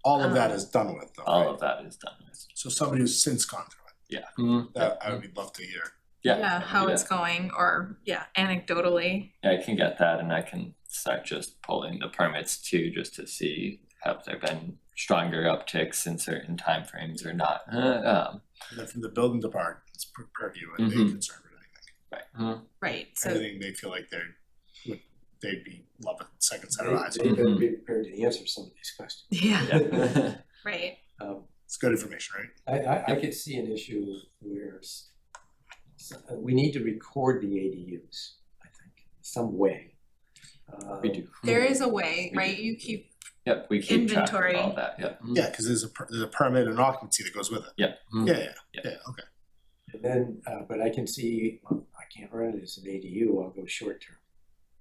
All of that is done with, though. All of that is done with. So somebody who's since gone through it. Yeah. That I would love to hear. Yeah. How it's going, or anecdotally. I can get that, and I can start just pulling the permits too, just to see have there been stronger upticks in certain timeframes or not. And then from the building department's purview, and they concerned with anything. Right. Right. So anything they feel like they'd be love a second set of eyes. They better be prepared to answer some of these questions. Yeah. Right. It's good information, right? I could see an issue where we need to record the ADUs, I think, some way. We do. There is a way, right? You keep Yep, we keep inventory. track of all that. Yep. Yeah, because there's a permit and occupancy that goes with it. Yeah. Yeah. Okay. And then, but I can see, well, I can't run it as an ADU, I'll go short term.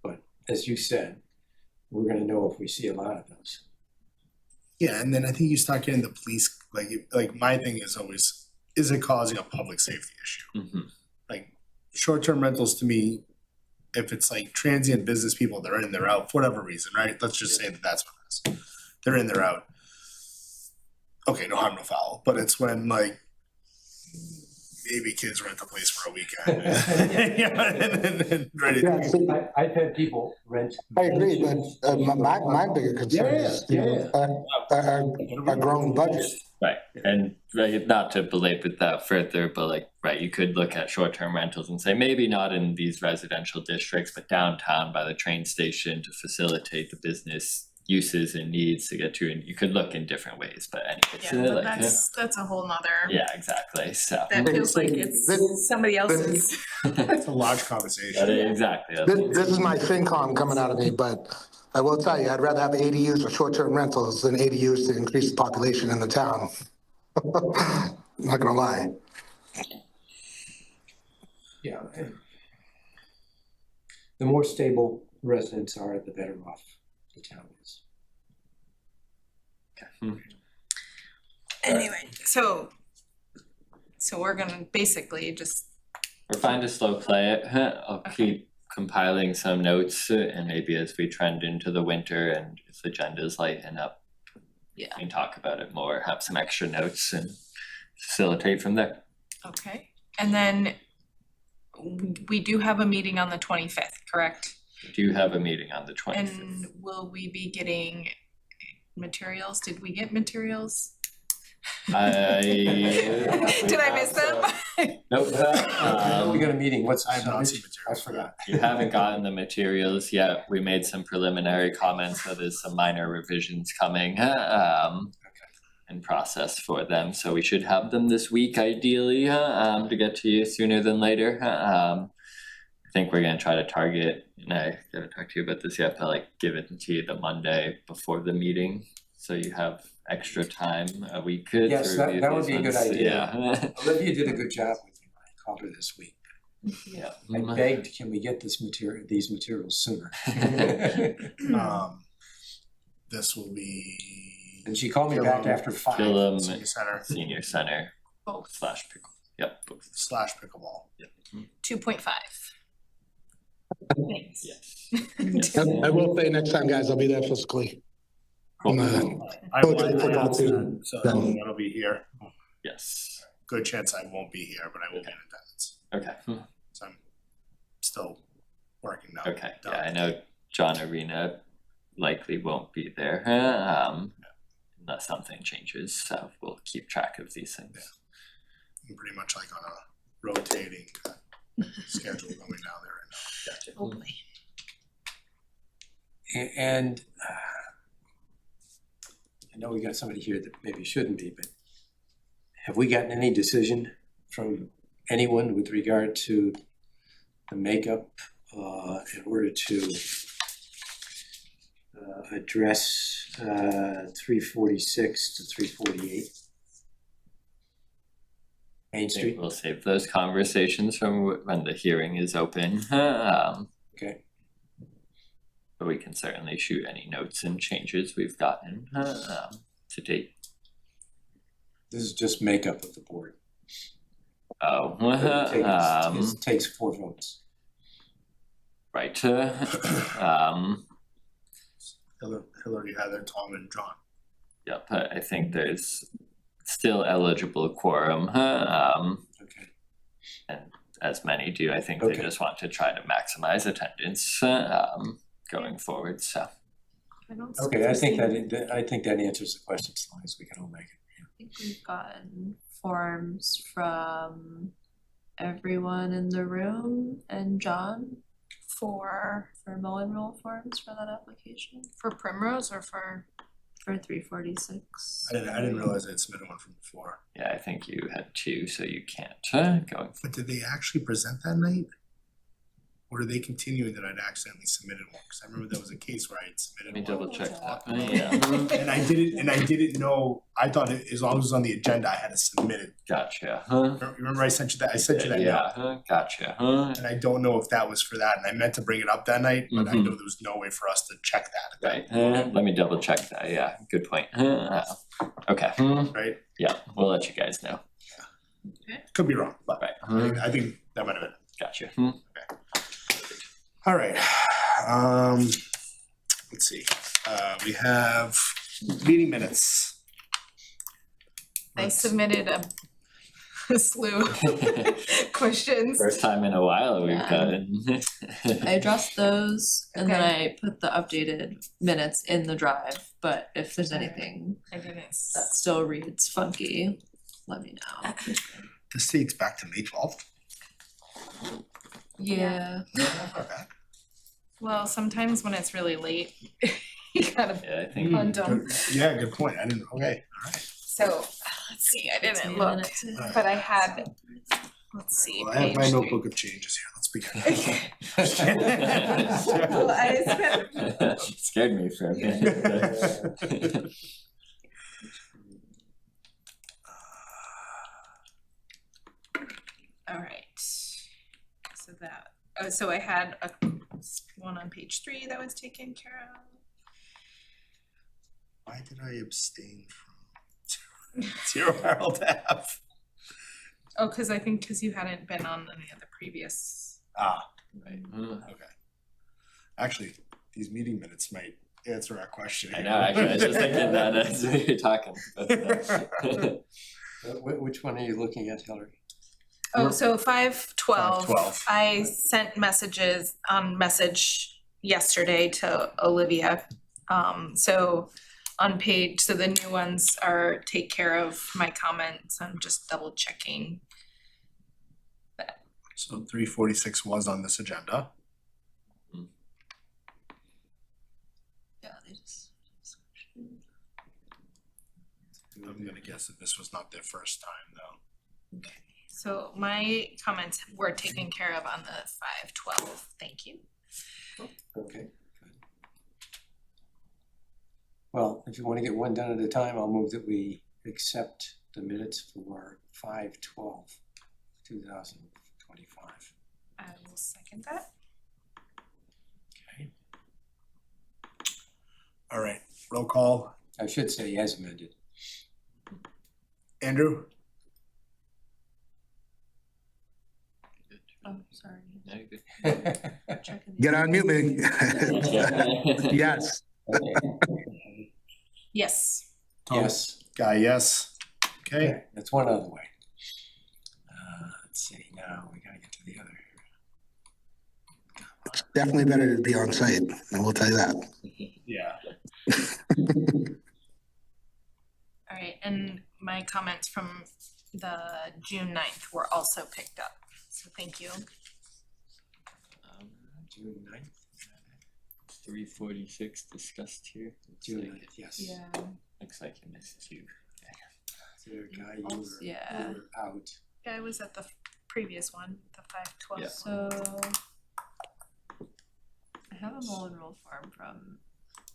But as you said, we're gonna know if we see a lot of those. Yeah, and then I think you start getting the police, like my thing is always, is it causing a public safety issue? Like, short-term rentals to me, if it's like transient business people, they're in, they're out, for whatever reason, right? Let's just say that that's what it is. They're in, they're out. Okay, no harm, no foul, but it's when like maybe kids rent a place for a weekend. and ready to I've had people rent. I agree, but my bigger concern is, a growing budget. Right, and not to belabor that further, but like right, you could look at short-term rentals and say, maybe not in these residential districts, but downtown by the train station to facilitate the business uses and needs to get to, and you could look in different ways, but anyways. Yeah, but that's a whole nother. Yeah, exactly, so. That feels like it's somebody else's. It's a large conversation. Exactly. This is my FinCom coming out of me, but I will tell you, I'd rather have ADUs or short-term rentals than ADUs to increase the population in the town. I'm not gonna lie. Yeah. The more stable residents are, the better off the town is. Anyway, so we're gonna basically just. We're fine to slow play it. I'll keep compiling some notes and maybe as we trend into the winter and if the agendas lighten up, we can talk about it more, have some extra notes and facilitate from there. Okay, and then we do have a meeting on the 25th, correct? We do have a meeting on the 25th. And will we be getting materials? Did we get materials? Did I miss them? Nope. We got a meeting, what's, I have not seen I forgot. You haven't gotten the materials yet. We made some preliminary comments, so there's some minor revisions coming in process for them. So we should have them this week ideally to get to you sooner than later. I think we're gonna try to target, and I gotta talk to you about this yet, but like give it to you the Monday before the meeting. So you have extra time a week to Yes, review that would these be a good ones. idea. Yeah. Olivia did a good job with me when I called her this week. Yeah. I begged, can we get these materials sooner? This will be. And she called me back after 5. Killam Senior Center. Both. / pickle. Yep, both. / pickleball. Yep. 2.5. Thanks. Yes. I will say next time, guys, I'll be there physically. I'm I coach will, of the football team. so that'll be here. Yes. Good chance I won't be here, but I will be in attendance. Okay. So I'm still working now. Okay. Yeah, I know John Arena likely won't be there unless something changes. So we'll keep track of these things. I'm pretty much like on a rotating schedule going down there right now. Gotcha. Oh boy. And I know we got somebody here that maybe shouldn't be, but have we gotten any decision from anyone with regard to the makeup in order to address 346 to 348 Main I think Street? we'll save those conversations from when the hearing is open. Okay. But we can certainly shoot any notes and changes we've gotten to date. This is just makeup of the board. Oh, It takes 4 votes. right. Hillary, Heather, Tom, and John. Yep, I think there's still eligible quorum. Okay. And as many do, I think Okay. they just want to try to maximize attendance going forward. So Okay, I think that answers the question as long as we can all make it. I think we've gotten forms from everyone in the room and John for mow and roll forms for that application For Primrose or for? for 346. I didn't realize I'd submitted one from before. yeah, I think you had 2, so you can't going forward. But did they actually present that night? Or did they continue that I'd accidentally submitted one? Because I remember there was a case where I had submitted Let me one. double check that. Yeah. And I didn't know, I thought as long as it was on the agenda, I had to submit it. Gotcha. Remember I sent you that, I sent you that note? Yeah, gotcha. And I don't know if that was for that, and I meant to bring it up that night, but I Mhm. know there was no way for us to check that. Right. Let me double check that. Yeah, good point. Okay. Right? Yeah, we'll let you guys know. Could be wrong, but Right. I think that might have been. Gotcha. All right. Let's see. We have meeting minutes. I submitted a slew of questions. First time in a while we've Yeah. gotten. I addressed those and then I put the updated minutes in the drive, but if there's anything I didn't. that still reads funky, let me know. This dates back to May 12th. Yeah. Okay. Well, sometimes when it's really late, you gotta Yeah, I think. undone. Yeah, good point. I didn't. Okay, all right. So, let's see, I Takes didn't me a look, minute to- but I had, let's see, Well, I have my page notebook of changes here. Let's begin. Well, I spent Scared me for a minute. Alright, so that, oh, so I had one on page 3 that was taken care of. Why did I abstain from 0 Harold Ave? Oh, cause I think, cause you hadn't been on any of the previous. Ah, Right. okay. Actually, these meeting minutes might answer our question. I know, actually, I was just thinking that as we were talking. But, Which one are you looking at, Hillary? Oh, so 512, 512. I sent messages on message yesterday to Olivia. So on page, so the new ones are take care of my comments, I'm just double checking. So 346 was on this agenda. Yeah, they just. I'm gonna guess that this was not their first time though. Okay, so my comments were taken care of on the 512, thank you. Okay, good. Well, if you want to get one done at a time, I'll move that we accept the minutes for 5/12/2025. I will second that. Okay. All right, roll call. I should say as amended. Andrew? Oh, sorry. no, you're good. Checking the- Get on mute, me. Yes. Yes. Yes. Guy, yes. Okay, That's one other way. Let's see, now we gotta get to the other. Definitely better to be on site, I will tell you that. yeah. All right, and my comments from the June 9th were also picked up, so thank you. June 9th. 346 discussed here. Looks June like 9th, yes. Yeah. Looks like you missed 2. There, Guy, you were, Yeah. you were out. Yeah, I was at the previous one, the 512. Yeah. So. I have a Mullen Rule form from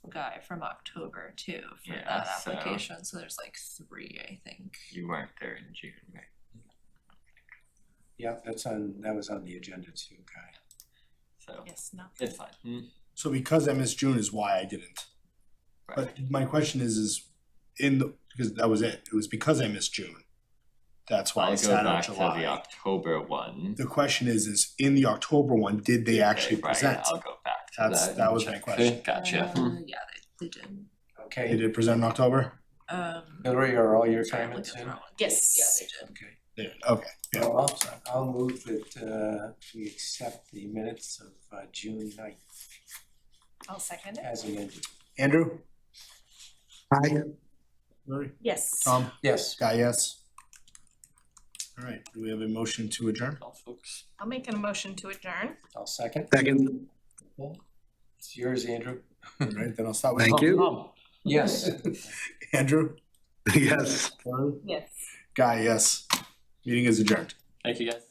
Guy from October too for Yeah, that so- application, so there's like 3, I think. You weren't there in June, right? Yep, that was on the agenda too, Guy. So Yes, no. it's fine. So because I missed June is why I didn't. Right. But my question is because that was it. It was because I missed June. That's why I I'll go sat out back to the July. October one. The question is in the October one, did they actually Right, present? I'll go back to That was my question. Gotcha. Yeah, they did. They Okay, did present in October? Hillary, are all your Sorry, I'm comments looking in? at the wrong one. Yes. Yeah, they did. Okay. They did, okay. Yeah. Well, I'll move that we accept the minutes of June 9th I'll second it. as amended. Andrew? Hi, Lori? Yes. Tom? Yes. Guy, yes. All right, do we have a motion to adjourn? All folks. I'll make a motion to adjourn. I'll second. second, It's yours, Andrew. All right, then I'll start with thank Tom. you. Yes. Andrew? Yes. Lori? Yes. Guy, yes. Meeting is adjourned. Thank you guys.